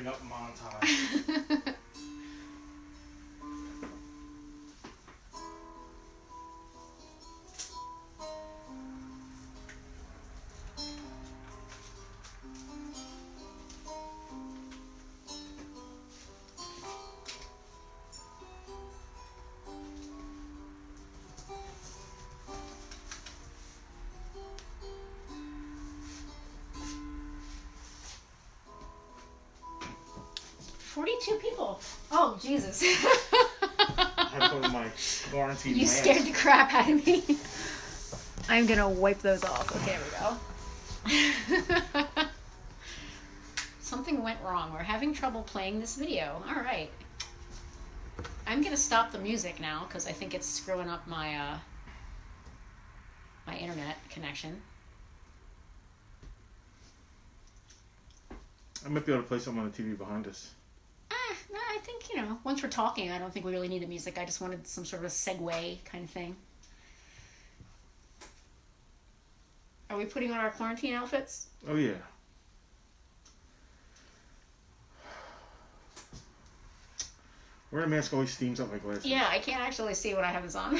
setting up montage. People. Oh, Jesus. I have to go to my quarantine You mask. scared the crap out of me. I'm going to wipe those off. Okay, there we go. Something went wrong. We're having trouble playing this video. All right. I'm going to stop the music now because I think it's screwing up my my internet connection. I might be able to play something on the TV behind us. No, I think, once we're talking, I don't think we really need the music. I just wanted some sort of a segue kind of thing. Are we putting on our quarantine outfits? Oh, yeah. Wearing a mask always steams up my glasses. Yeah, I can't actually see what I have this on.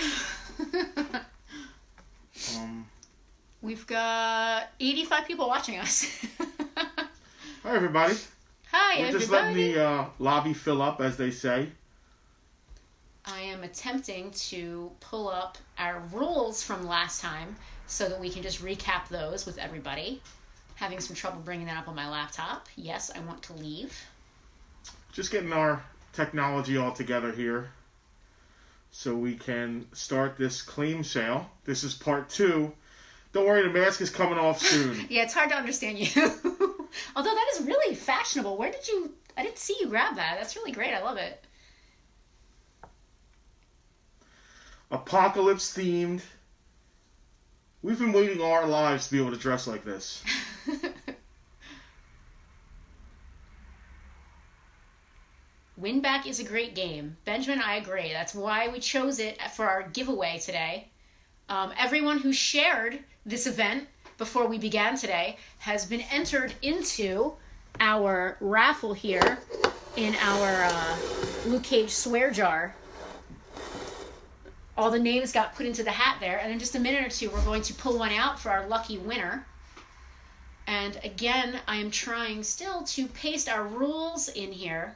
We've got 85 people watching us. Hi, everybody. Hi, We're everybody. just letting the lobby fill up, as they say. I am attempting to pull up our rules from last time so that we can just recap those with everybody. Having some trouble bringing that up on my laptop. Yes, I want to leave. Just getting our technology all together here so we can start this claim sale. This is part 2. Don't worry, the mask is coming off soon. Yeah, it's hard to understand you. Although that is really fashionable. I didn't see you grab that. That's really great. I love it. Apocalypse themed. We've been waiting all our lives to be able to dress like this. Win back is a great game. Benjamin, I agree. That's why we chose it for our giveaway today. Everyone who shared this event before we began today has been entered into our raffle here in our Luke Cage swear jar. All the names got put into the hat there, and in just a minute or two we're going to pull one out for our lucky winner. And again, I am trying still to paste our rules in here.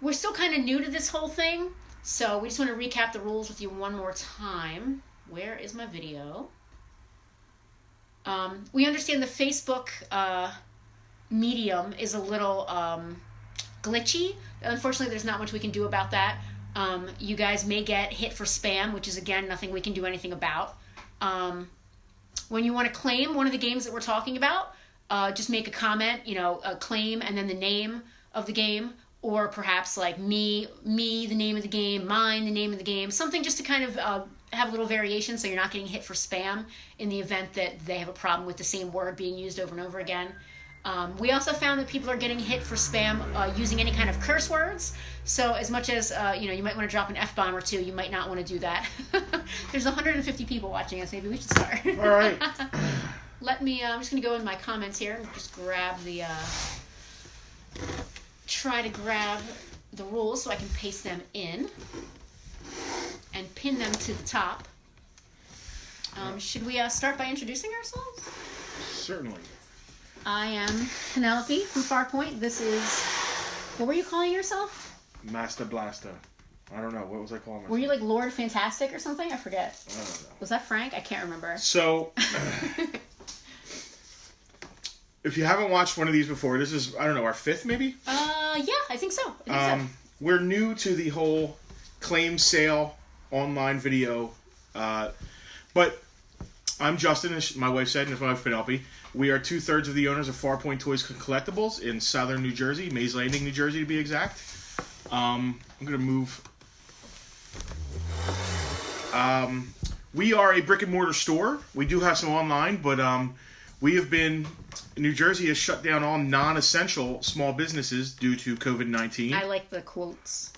We're still kind of new to this whole thing, so we just want to recap the rules with you one more time. Where is my video? We understand the Facebook medium is a little glitchy. Unfortunately, there's not much we can do about that. You guys may get hit for spam, which is, again, nothing we can do anything about. When you want to claim one of the games that we're talking about, just make a comment, a claim, and then the name of the game, or perhaps like me, the name of the game, mine, the name of the game, something just to kind of have a little variation so you're not getting hit for spam in the event that they have a problem with the same word being used over and over again. We also found that people are getting hit for spam using any kind of curse words. So as much as, you might want to drop an F-bomb or two, you might not want to do that. There's 150 people watching us. Maybe we should start. All right. I'm just going to go in my comments here and just grab try to grab the rules so I can paste them in and pin them to the top. Should we start by introducing ourselves? Certainly. I am Penelope from Farpoint. This is... What were you calling yourself? Master Blaster. I don't know. What was I calling myself? Were you like Lord Fantastic or something? I forget. I don't know. Was that Frank? I can't remember. So, if you haven't watched one of these before, this is, I don't know, our 5th maybe? Yeah, I think so. We're new to the whole claim sale online video. But I'm Justin, as my wife said, and it's my wife Penelope. We are 2/3 of the owners of Farpoint Toys and Collectibles in southern New Jersey, Mays Landing, New Jersey to be exact. I'm going to move. We are a brick and mortar store. We do have some online, but New Jersey has shut down all non-essential small businesses due to COVID-19. I like the quotes.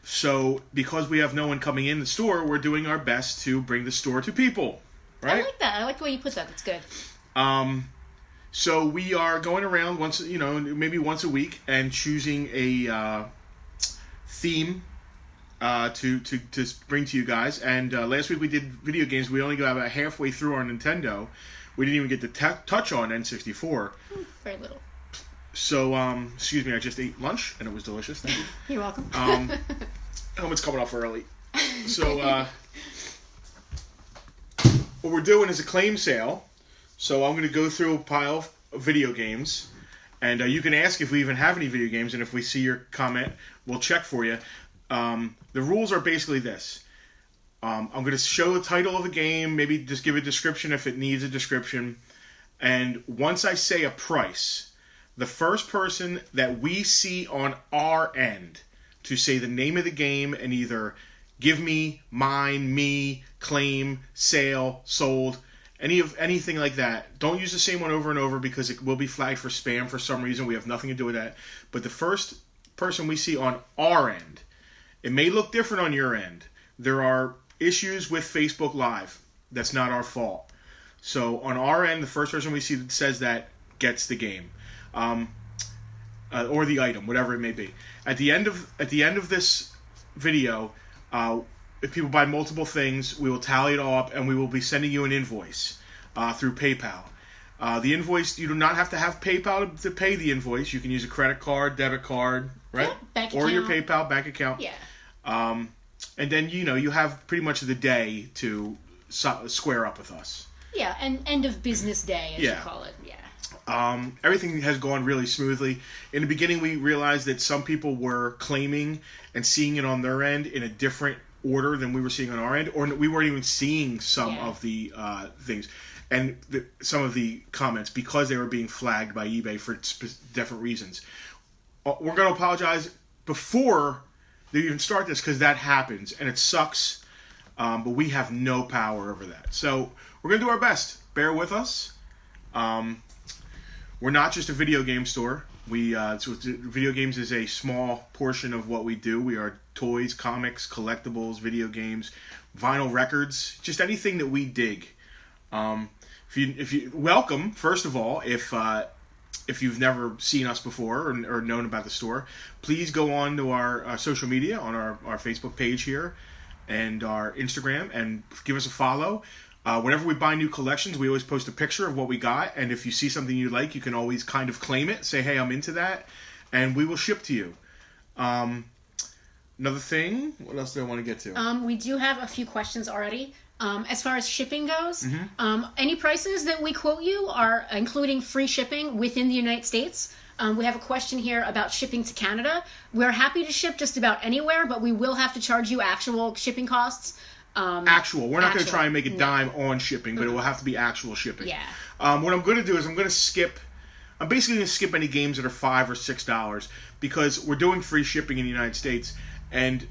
So, because we have no one coming in the store, we're doing our best to bring the store to people. Right? I like that. I like the way you put that. That's good. So we are going around maybe once a week and choosing a theme to bring to you guys. And last week we did video games. We only got about halfway through our Nintendo. We didn't even get to touch on N64. Very little. So, excuse me, I just ate lunch and it was delicious. Thank you. You're welcome. Helmet's coming off early. So, what we're doing is a claim sale. So I'm going to go through a pile of video games. And you can ask if we even have any video games. And if we see your comment, we'll check for you. The rules are basically this. I'm going to show the title of the game, maybe just give a description if it needs a description. And once I say a price, the first person that we see on our end to say the name of the game and either give me, mine, me, claim, sale, sold, anything like that. Don't use the same one over and over because it will be flagged for spam for some reason. We have nothing to do with that. But the first person we see on our end, it may look different on your end. There are issues with Facebook Live. That's not our fault. So on our end, the first person we see that says that gets the game, or the item, whatever it may be. At the end of this video, if people buy multiple things, we will tally it all up and we will be sending you an invoice through PayPal. The invoice, you do not have to have PayPal to pay the invoice. You can use a credit card, debit card, right? Yeah, bank or account. your PayPal bank account. Yeah. And then, you have pretty much the day to square up with us. Yeah, and end of business day, as you Yeah. call it. Yeah. Everything has gone really smoothly. In the beginning, we realized that some people were claiming and seeing it on their end in a different order than we were seeing on our end, or we weren't even seeing some of the things and some of the comments because they were being flagged by eBay for different reasons. We're going to apologize before they even start this because that happens and it sucks, but we have no power over that. So we're going to do our best. Bear with us. We're not just a video game store. Video games is a small portion of what we do. We are toys, comics, collectibles, video games, vinyl records, just anything that we dig. If you welcome, first of all, if you've never seen us before or known about the store, please go on to our social media on our Facebook page here and our Instagram and give us a follow. Whenever we buy new collections, we always post a picture of what we got, and if you see something you like, you can always kind of claim it, say, hey, I'm into that, and we will ship to you. Another thing, what else do I want to get to? We do have a few questions already. As far as shipping goes, any prices that we quote you are including free shipping within the United States. We have a question here about shipping to Canada. We're happy to ship just about anywhere, but we will have to charge you actual shipping costs. Actual. We're not going to try and make a dime on shipping, but it will have to be actual shipping. Yeah. What I'm going to do is I'm basically going to skip any games that are $5 or $6 because we're doing free shipping in the United States, and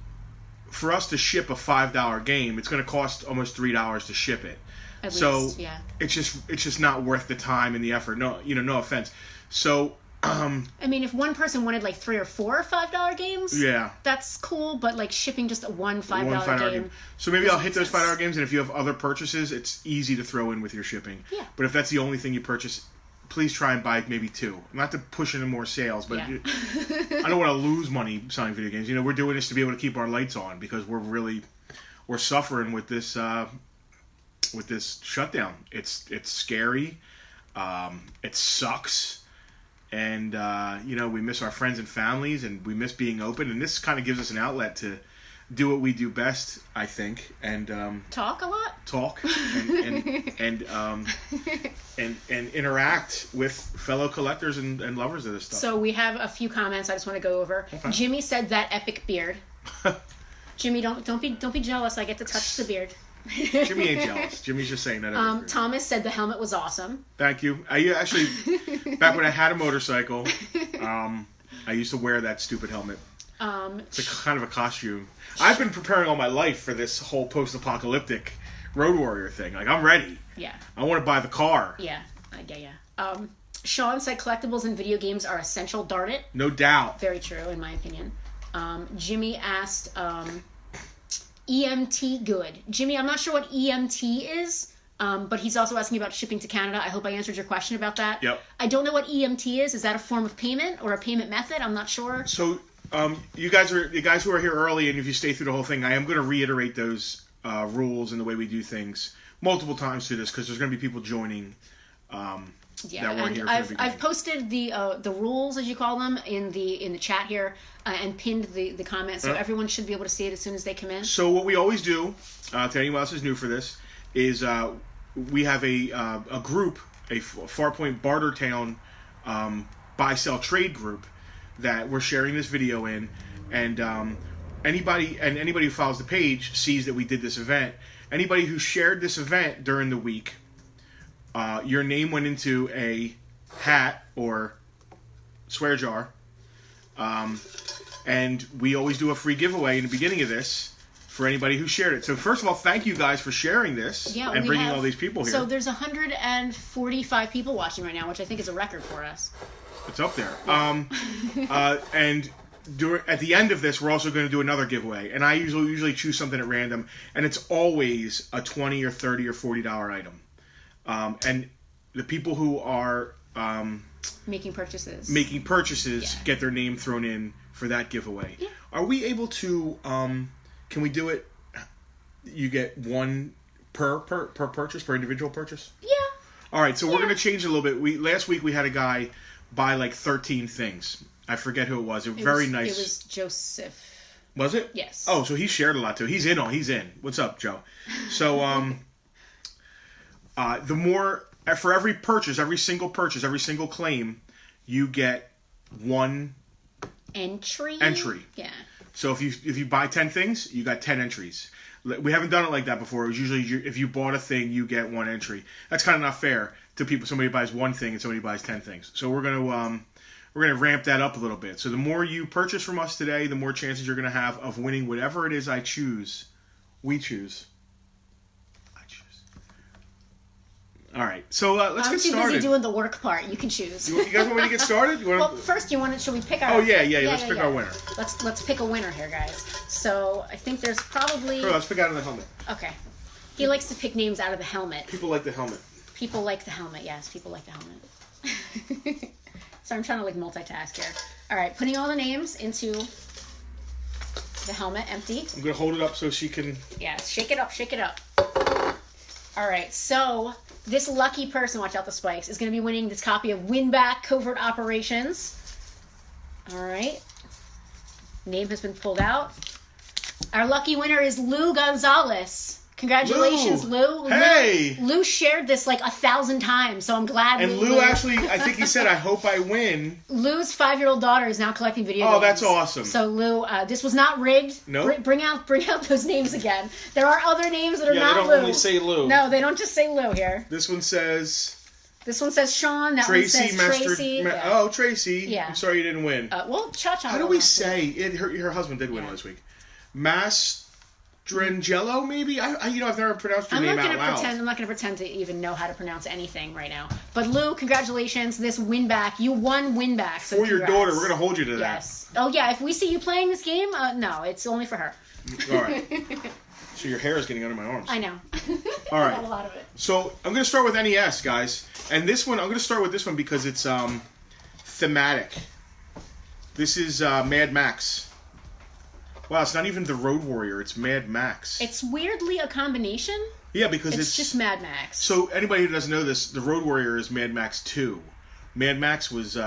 for us to ship a $5 game, it's going to cost almost $3 to ship it. At least, yeah. It's just not worth the time and the effort. No, no offense. So. I mean, if one person wanted like 3 or 4 $5 games, yeah, that's cool. But like shipping just one $5 game. So maybe I'll hit those $5 games, and if you have other purchases, it's easy to throw in with your shipping. Yeah. But if that's the only thing you purchase, please try and buy maybe 2. Not to push into more sales, but yeah. I don't want to lose money selling video games. We're doing this to be able to keep our lights on because we're suffering with this shutdown. It's scary. It sucks. And, we miss our friends and families, and we miss being open. And this kind of gives us an outlet to do what we do best, I think. And talk a lot. Talk and interact with fellow collectors and lovers of this stuff. So we have a few comments I just want to go over. Okay. Jimmy said that epic beard. Jimmy, don't be jealous. I get to touch the beard. Jimmy ain't jealous. Jimmy's just saying that. Thomas said the helmet was awesome. Thank you. I actually, back when I had a motorcycle, I used to wear that stupid helmet. It's a kind of a costume. I've been preparing all my life for this whole post-apocalyptic Road Warrior thing. Like, I'm ready. Yeah. I want to buy the car. Yeah. Sean said collectibles and video games are essential. Darn it. No doubt. Very true, in my opinion. Jimmy asked... EMT good. Jimmy, I'm not sure what EMT is. But he's also asking about shipping to Canada. I hope I answered your question about that. Yep. I don't know what EMT is. Is that a form of payment or a payment method? I'm not sure. So, you guys who are here early, and if you stay through the whole thing, I am going to reiterate those rules and the way we do things multiple times through this, because there's going to be people joining. That weren't here from the I've posted the rules, as you call them, in the chat here, and pinned the comments, so everyone should be able to see it as soon as they come in. So what we always do, to anyone else who's new for this, is we have a group, a Farpoint Bartertown buy-sell trade group that we're sharing this video in, and anybody who follows the page sees that we did this event. Anybody who shared this event during the week, your name went into a hat or swear jar, and we always do a free giveaway in the beginning of this for anybody who shared it. So first of all, thank you guys for sharing this and bringing all these people here. So there's 145 people watching right now, which I think is a record for us. It's up there. And at the end of this, we're also going to do another giveaway, and I usually choose something at random, and it's always a $20 or $30 or $40 item. And the people who are making purchases get their name thrown in for that giveaway. Yeah. Are we able to? Can we do it? You get one per purchase, per individual purchase. Yeah. All right, so we're going to change it a little bit. Last week we had a guy buy like 13 things. I forget who it was. It was very nice. It was Joseph. Was it? Yes. Oh, so he shared a lot too. He's in. What's up, Joe? So the more for every purchase, every single claim, you get one entry. Yeah. So if you buy 10 things, you got 10 entries. We haven't done it like that before. It was usually if you bought a thing, you get one entry. That's kind of not fair to people. Somebody buys one thing and somebody buys 10 things. So we're gonna ramp that up a little bit. So the more you purchase from us today, the more chances you're gonna have of winning whatever it is we choose. All right, so let's get started. I'm too busy doing the work part. You can choose. You guys want me to get started? Well, first, should we pick our... Oh, yeah. Let's pick our winner. Let's pick a winner here, guys. So, I think there's probably... Sure, let's pick out of the helmet. Okay. He likes to pick names out of the helmet. People like the helmet. People like the helmet, yes. People like the helmet. So I'm trying to, multitask here. All right, putting all the names into the helmet, empty. I'm going to hold it up so she can... Yeah, shake it up. All right, so... This lucky person, watch out the spikes, is going to be winning this copy of Winback Covert Operations. All right. Name has been pulled out. Our lucky winner is Lou Gonzalez. Congratulations, Lou. Hey! Lou shared this 1,000 times, so I'm glad. And Lou actually, I think he said, I hope I win. Lou's 5-year-old daughter is now collecting video games. Oh, that's awesome. So Lou, this was not rigged. No. Bring out those names again. There are other names that are not Lou. Yeah, they don't only say Lou. No, they don't just say Lou here. This one says Sean. That Tracy, one says Tracy. Oh, Tracy. Yeah. I'm sorry you didn't win. Cha-Cha. How do we say it? Her husband did win last week. Mastrangelo, maybe? I've never pronounced your name out loud. I'm not going to pretend to even know how to pronounce anything right now. But Lou, congratulations. This Winback. You won Winback. So for your daughter. We're going to hold you to that. Yes. Oh, yeah. If we see you playing this game, no, it's only for her. All right. So your hair is getting under my arms. I know. All right. I got a lot of it. So I'm going to start with NES, guys. And this one, I'm going to start with this one because it's thematic. This is Mad Max. Wow, it's not even the Road Warrior. It's Mad Max. It's weirdly a combination. Yeah, because it's just Mad Max. So anybody who doesn't know this, the Road Warrior is Mad Max 2. Mad Max was...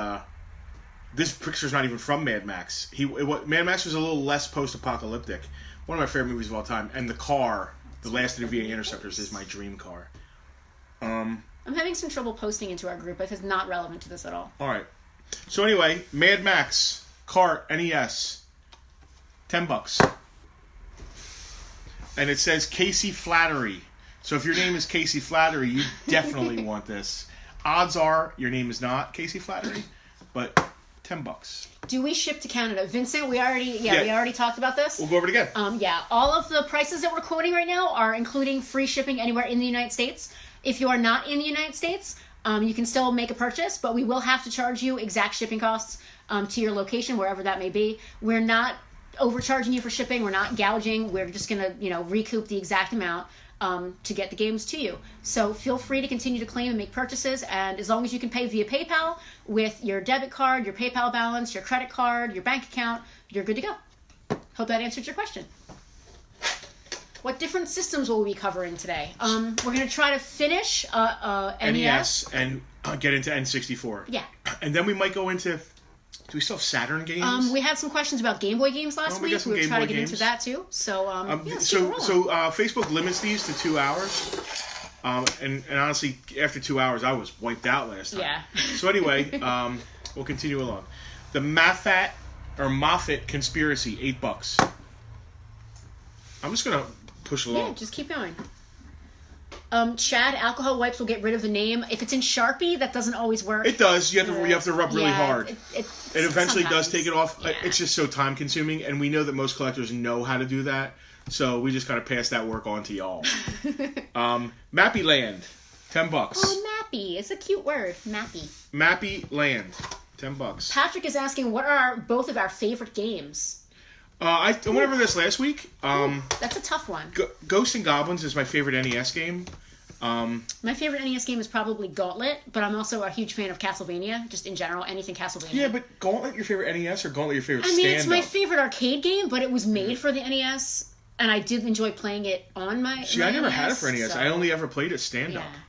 this picture's not even from Mad Max. Mad Max was a little less post-apocalyptic. One of my favorite movies of all time. And the car, the last NVA Interceptors, is my dream car. I'm having some trouble posting into our group. It is not relevant to this at all. All right. So anyway, Mad Max, Kart, NES, $10. And it says Casey Flattery. So if your name is Casey Flattery, you definitely want this. Odds are your name is not Casey Flattery, but $10. Do we ship to Canada? Vincent, we already talked about this. We'll go over it again. All of the prices that we're quoting right now are including free shipping anywhere in the United States. If you are not in the United States, you can still make a purchase, but we will have to charge you exact shipping costs to your location, wherever that may be. We're not overcharging you for shipping. We're not gouging. We're just going to, recoup the exact amount. to get the games to you. So feel free to continue to claim and make purchases, and as long as you can pay via PayPal with your debit card, your PayPal balance, your credit card, your bank account, you're good to go. Hope that answered your question. What different systems will we be covering today? We're going to try to finish NES and get into N64. Yeah. And then we might go into... Do we still have Saturn games? We had some questions about Game Boy games last week. We were trying to get into that too. So, Facebook limits these to 2 hours. And honestly, after 2 hours, I was wiped out last time. Yeah. So anyway, we'll continue along. The Moffat Conspiracy, $8. I'm just gonna push along. Yeah, just keep going. Chad, alcohol wipes will get rid of the name. If it's in Sharpie, that doesn't always work. It does. You have to rub really hard. It eventually does take it off. Yeah. It's just so time consuming, and we know that most collectors know how to do that. So we just kind of pass that work on to y'all. Mappy Land, $10. Oh, Mappy. It's a cute word. Mappy. Mappy Land, $10. Patrick is asking, what are both of our favorite games? I went over this last week. That's a tough one. Ghosts and Goblins is my favorite NES game. My favorite NES game is probably Gauntlet, but I'm also a huge fan of Castlevania, just in general, anything Castlevania. Yeah, but Gauntlet your favorite NES or Gauntlet your favorite stand-up? I mean, it's my favorite arcade game, but it was made for the NES, and I did enjoy playing it on my See, I never NES, had it for NES. so... I only ever played it stand-up. Yeah.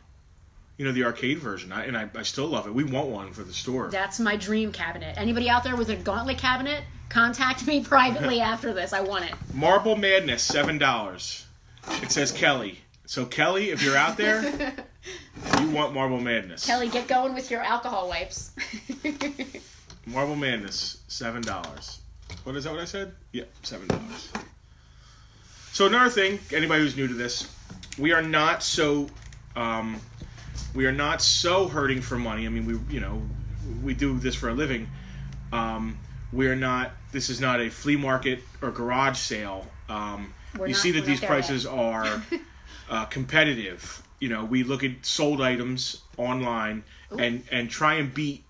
You know, the arcade version. I still love it. We want one for the store. That's my dream cabinet. Anybody out there with a Gauntlet cabinet, contact me privately after this. I want it. Marble Madness, $7. It says Kelly. So, Kelly, if you're out there, you want Marble Madness. Kelly, get going with your alcohol wipes. Marble Madness, $7. What is that what I said? Yep, $7. So, another thing, anybody who's new to this, we are not so hurting for money. I mean, we do this for a living. This is not a flea market or garage sale. You see that these prices are competitive. You know, we look at sold items online and try and beat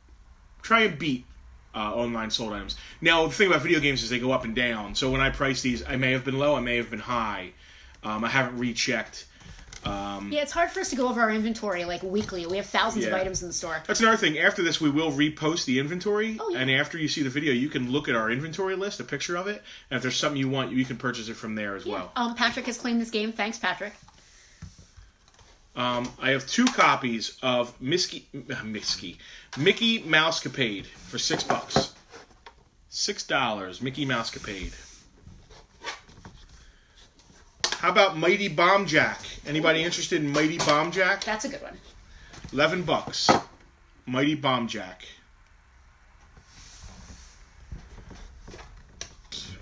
online sold items. Now, the thing about video games is they go up and down. So when I price these, I may have been low, I may have been high. I haven't rechecked. Yeah, it's hard for us to go over our inventory like weekly. We have thousands of items in the store. That's another thing. After this, we will repost the inventory. Oh, yeah. And after you see the video, you can look at our inventory list, a picture of it. And if there's something you want, you can purchase it from there as well. Patrick has claimed this game. Thanks, Patrick. I have 2 copies of Mickey Mousecapade for $6. $6, Mickey Mousecapade. How about Mighty Bomb Jack? Anybody interested in Mighty Bomb Jack? That's a good one. $11. Mighty Bomb Jack.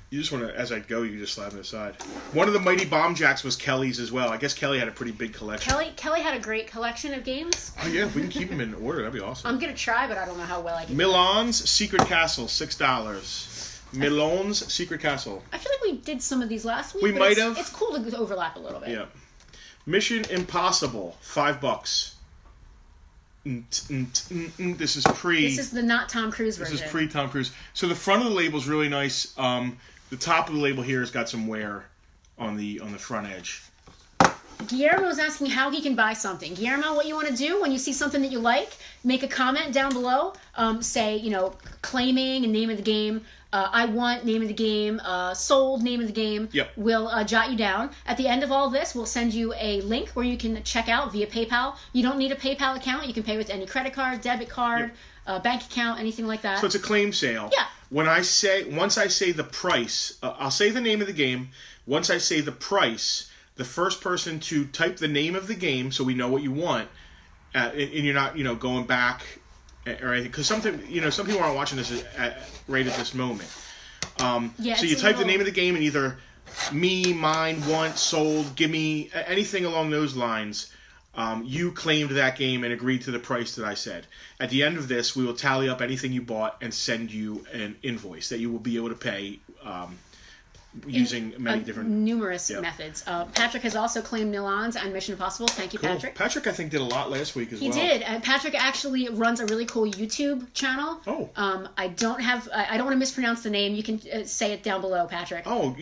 You just want to, as I go, you just slap it aside. One of the Mighty Bomb Jacks was Kelly's as well. I guess Kelly had a pretty big collection. Kelly had a great collection of games. Oh yeah, if we can keep them in order, that'd be awesome. I'm gonna try, but I don't know how well I can. Milan's Secret Castle, $6. Milan's Secret Castle. I feel like we did some of these last week. We might have. It's cool to overlap a little bit. Yeah. Mission Impossible, $5. This is pre. This is the not Tom Cruise version. This is pre Tom Cruise. So the front of the label is really nice. The top of the label here has got some wear on the front edge. Guillermo's asking how he can buy something. Guillermo, what you want to do when you see something that you like, make a comment down below. Say, claiming and name of the game. I want name of the game. Sold name of the game. Yep. We'll jot you down. At the end of all this, we'll send you a link where you can check out via PayPal. You don't need a PayPal account. You can pay with any credit card, debit card, bank account, anything like that. So it's a claim sale. Yeah. Once I say the price, I'll say the name of the game. Once I say the price, the first person to type the name of the game, so we know what you want, and you're not, going back or anything, because some people aren't watching this right at this moment. So you type the name of the game and either me, mine, want, sold, give me, anything along those lines. You claimed that game and agreed to the price that I said. At the end of this, we will tally up anything you bought and send you an invoice that you will be able to pay using many different... Numerous Yep. methods. Patrick has also claimed Nilans on Mission Impossible. Thank you, Cool. Patrick. Patrick, I think, did a lot last week as well. He did. Patrick actually runs a really cool YouTube channel. Oh. I don't want to mispronounce the name. You can say it down below, Patrick. Oh,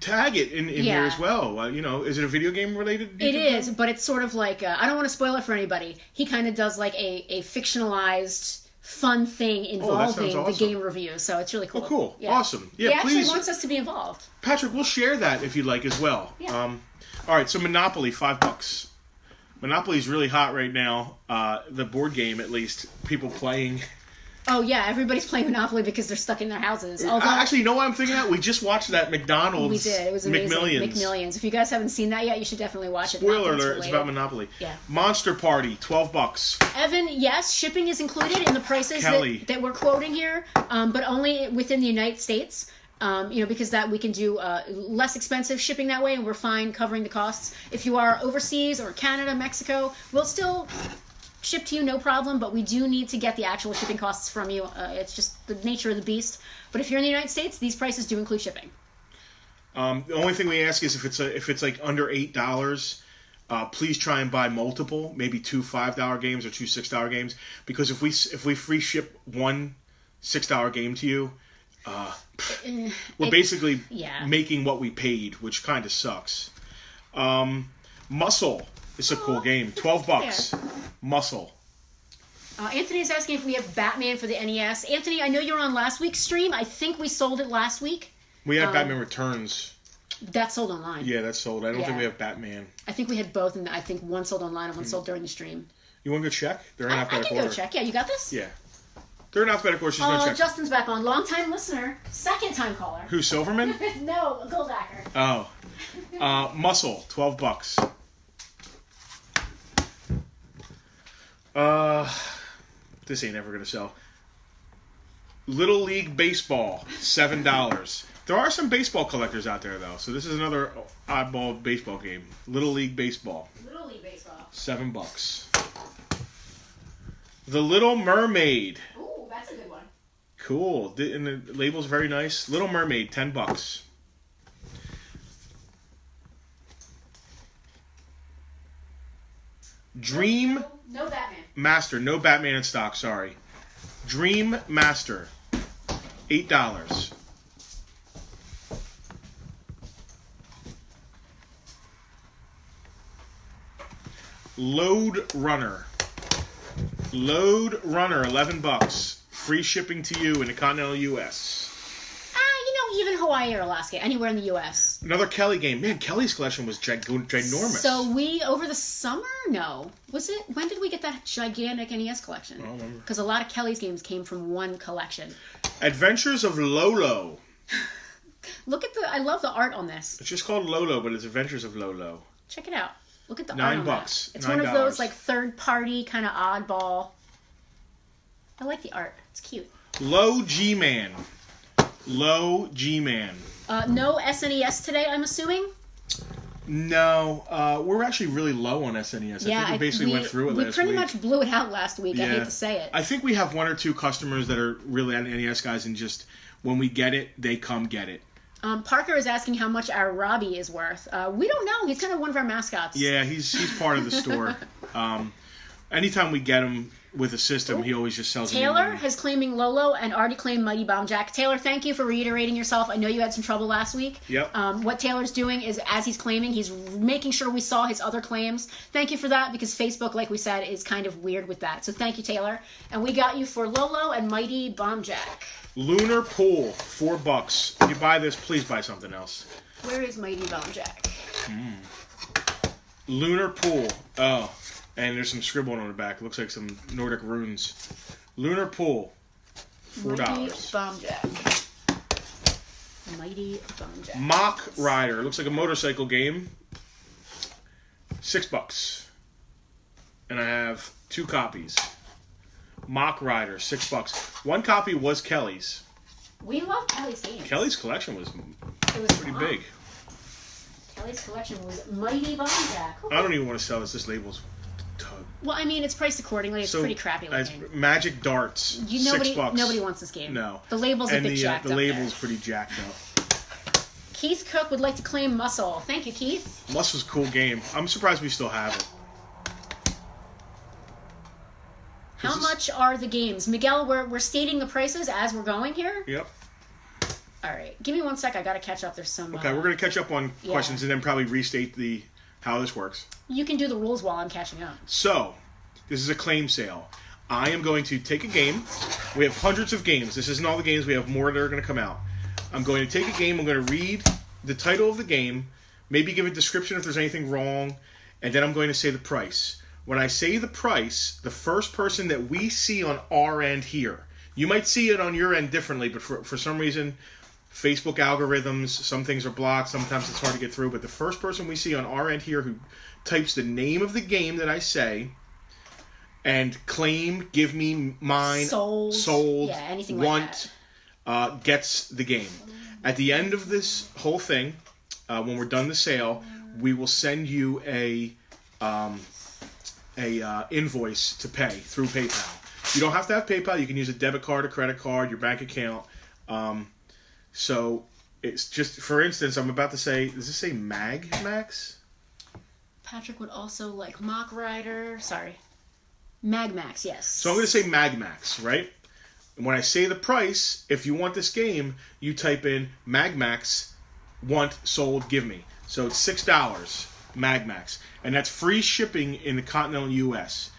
tag it in there as well. Is it a video game related? It is, but it's sort of like, I don't want to spoil it for anybody. He kind of does like a fictionalized fun thing involving awesome. the game review, so it's really cool. Oh, cool. Yeah. Awesome. Yeah, he please. actually wants us to be involved. Patrick, we'll share that if you'd like as well. Yeah. All right, so Monopoly, $5. Monopoly's really hot right now. The board game, at least, people playing. Oh yeah, everybody's playing Monopoly because they're stuck in their houses. Although, Actually, you know what I'm thinking of? We just watched that McDonald's. we did. It was amazing. McMillions. If you guys haven't seen that yet, you should definitely watch it. Spoiler alert, it's about Monopoly. Yeah. Monster Party, $12. Evan, yes, shipping is included in the prices that we're quoting here, but only within the United States. Because that we can do less expensive shipping that way, and we're fine covering the costs. If you are overseas or Canada, Mexico, we'll still ship to you, no problem, but we do need to get the actual shipping costs from you. It's just the nature of the beast. But if you're in the United States, these prices do include shipping. The only thing we ask is if it's like under $8, please try and buy multiple, maybe 2 $5 games or 2 $6 games, because if we free ship one $6 game to you, we're basically making what we paid, which kind of sucks. Muscle is a cool game, $12. Muscle. Anthony is asking if we have Batman for the NES. Anthony, I know you were on last week's stream. I think we sold it last week. We had Batman Returns. That sold online. Yeah, that's sold. I don't think we have Batman. I think we had both, and I think one sold online and one sold during the stream. You want to go check? They're in alphabetical order. I order. can go check. Yeah, you got this? Yeah. They're in alphabetical order. She's going to check. Justin's back on. Long-time listener. Second-time caller. Who, Silverman? No, Goldacker. Oh. Muscle, $12. This ain't ever going to sell. Little League Baseball, $7. There are some baseball collectors out there, though, so this is another oddball baseball game. Little League Baseball. Little League Baseball. $7. The Little Mermaid. Ooh, that's a good one. Cool. And the label's very nice. Little Mermaid, $10. Dream No Batman. Master. No Batman in stock, sorry. Dream Master, $8. Load Runner. Load Runner, $11. Free shipping to you in the continental U.S. Even Hawaii or Alaska, anywhere in the U.S. Another Kelly game. Man, Kelly's collection was ginormous. So over the summer? No. Was it? When did we get that gigantic NES collection? I don't remember. Because a lot of Kelly's games came from one collection. Adventures of Lolo. Look at I love the art on this. It's just called Lolo, but it's Adventures of Lolo. Check it out. Look at the $9. art on that. It's $9. one of those like third-party kind of oddball. I like the art. It's cute. Low G-Man. Low G-Man. No SNES today, I'm assuming? No. We're actually really low on SNES. I think we basically went through it last week. We pretty much blew it out last week. Yeah. I hate to say it. I think we have 1 or 2 customers that are really NES guys, and just when we get it, they come get it. Parker is asking how much our Robbie is worth. We don't know. He's kind of one of our mascots. Yeah, he's part of the store. Anytime we get him with a system, he always just sells it. Taylor has claiming Lolo and already claimed Mighty Bomb Jack. Taylor, thank you for reiterating yourself. I know you had some trouble last week. Yep. What Taylor's doing is, as he's claiming, he's making sure we saw his other claims. Thank you for that, because Facebook, like we said, is kind of weird with that. So thank you, Taylor. And we got you for Lolo and Mighty Bomb Jack. Lunar Pool, $4. If you buy this, please buy something else. Where is Mighty Bomb Jack? Lunar Pool. Oh. And there's some scribbling on the back. Looks like some Nordic runes. Lunar Pool, $4. Mighty Bomb Jack. Mighty Bomb Jack. Mock Rider. Looks like a motorcycle game. $6. And I have 2 copies. Mock Rider, $6. 1 copy was Kelly's. We love Kelly's games. Kelly's collection was pretty big. Kelly's collection was Mighty Bomb Jack. I don't even want to sell this. This label's... Well, I mean, it's priced accordingly. It's pretty crappy looking. Magic Darts, $6. Nobody wants this game. No. The label's a bit jacked up. The label's pretty jacked up. Keith Cook would like to claim Muscle. Thank you, Keith. Muscle's a cool game. I'm surprised we still have it. How much are the games? Miguel, we're stating the prices as we're going here. Yep. All right. Give me 1 sec. I got to catch up. There's some... Okay, we're going to catch up on questions and then probably restate how this works. You can do the rules while I'm catching up. So, this is a claim sale. I am going to take a game. We have hundreds of games. This isn't all the games. We have more that are going to come out. I'm going to take a game. I'm going to read the title of the game, maybe give a description if there's anything wrong, and then I'm going to say the price. When I say the price, the first person that we see on our end here, you might see it on your end differently, but for some reason, Facebook algorithms, some things are blocked, sometimes it's hard to get through, but the first person we see on our end here who types the name of the game that I say and claim, give me mine, sold, yeah, anything want, like that. Gets the game. At the end of this whole thing, when we're done the sale, we will send you a invoice to pay through PayPal. You don't have to have PayPal. You can use a debit card, a credit card, your bank account. So it's just, for instance, I'm about to say, does this say Mag Max? Patrick would also like Mock Rider. Sorry. Mag Max, yes. So I'm going to say Mag Max, right? And when I say the price, if you want this game, you type in Mag Max, want, sold, give me. So it's $6, Mag Max. And that's free shipping in the continental U.S.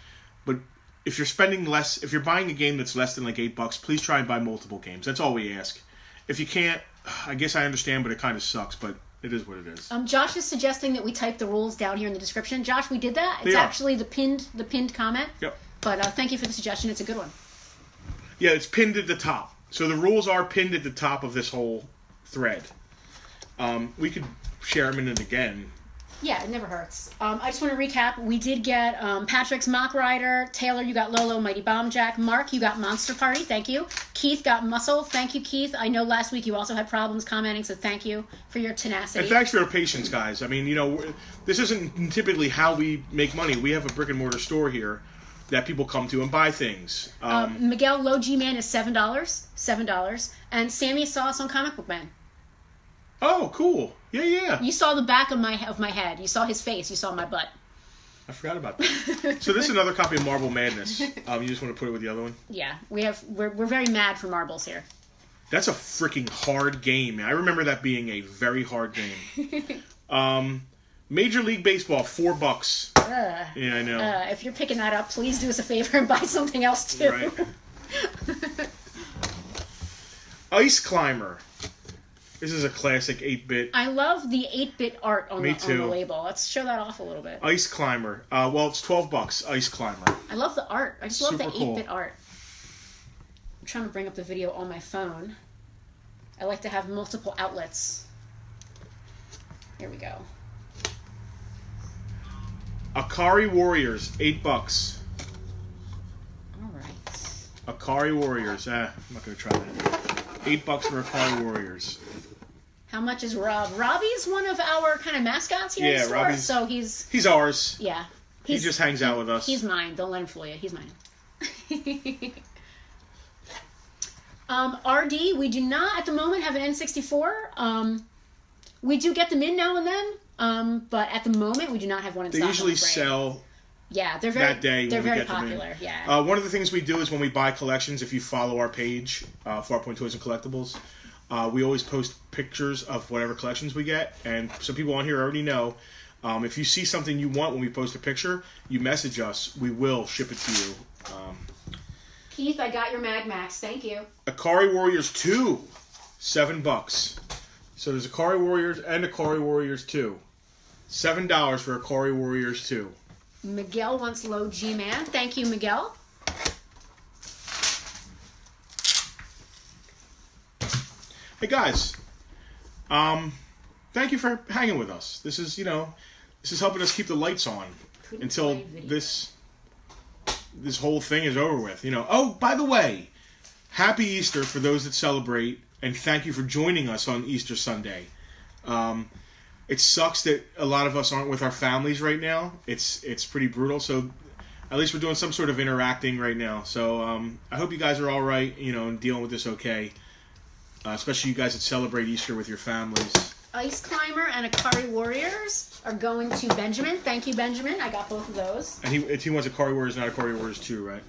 But if you're spending less, if you're buying a game that's less than like $8, please try and buy multiple games. That's all we ask. If you can't, I guess I understand, but it kind of sucks. But it is what it is. Josh is suggesting that we type the rules down here in the description. Josh, we did that. It's actually the pinned comment. Yep. But thank you for the suggestion. It's a good one. Yeah, it's pinned at the top. So the rules are pinned at the top of this whole thread. We could share them in it again. Yeah, it never hurts. I just want to recap. We did get Patrick's Mock Rider. Taylor, you got Lolo, Mighty Bomb Jack. Mark, you got Monster Party. Thank you. Keith got Muscle. Thank you, Keith. I know last week you also had problems commenting, so thank you for your tenacity. And thanks for your patience, guys. I mean, this isn't typically how we make money. We have a brick and mortar store here that people come to and buy things. Miguel Low G Man is $7. $7. And Sammy saw us on Comic Book Man. Oh, cool. Yeah. You saw the back of my head. You saw his face. You saw my butt. I forgot about that. So this is another copy of Marble Madness. You just want to put it with the other one? Yeah. We're very mad for marbles here. That's a freaking hard game. I remember that being a very hard game. Major League Baseball, $4. Yeah, I know. If you're picking that up, please do us a favor and buy something else too. Right. Ice Climber. This is a classic 8-bit. I love the 8-bit art on the label. Let's show that off a little bit. Ice Climber. Well, it's $12. Ice Climber. I love the art. I just love the 8-bit cool. art. I'm trying to bring up the video on my phone. I like to have multiple outlets. Here we go. Akari Warriors, $8. All right. Akari Warriors. I'm not going to try that. $8 for Akari Warriors. How much is Rob? Robbie's one of our kind of mascots here in the store. Robbie's, so he's ours. Yeah. He just hangs out with us. He's mine. Don't let him fool you. He's mine. RD, we do not at the moment have an N64. We do get them in now and then, but at the moment we do not have one in stock. They usually sell. Yeah, they're very that day. They're when very we get popular. Them in. Yeah. One of the things we do is when we buy collections, if you follow our page, Farpoint Toys and Collectibles, we always post pictures of whatever collections we get, and some people on here already know. If you see something you want when we post a picture, you message us. We will ship it to you. Keith, I got your Mag Max. Thank you. Akari Warriors 2, $7. So there's Akari Warriors and Akari Warriors 2. $7 for Akari Warriors 2. Miguel wants Low G Man. Thank you, Miguel. Hey guys, thank you for hanging with us. This is helping us keep the lights on until this whole thing is over with. Oh, by the way, happy Easter for those that celebrate, and thank you for joining us on Easter Sunday. It sucks that a lot of us aren't with our families right now. It's pretty brutal. So at least we're doing some sort of interacting right now. So I hope you guys are all right, and dealing with this okay. Especially you guys that celebrate Easter with your families. Ice Climber and Akari Warriors are going to Benjamin. Thank you, Benjamin. I got both of those. And he wants Akari Warriors, not Akari Warriors 2, right?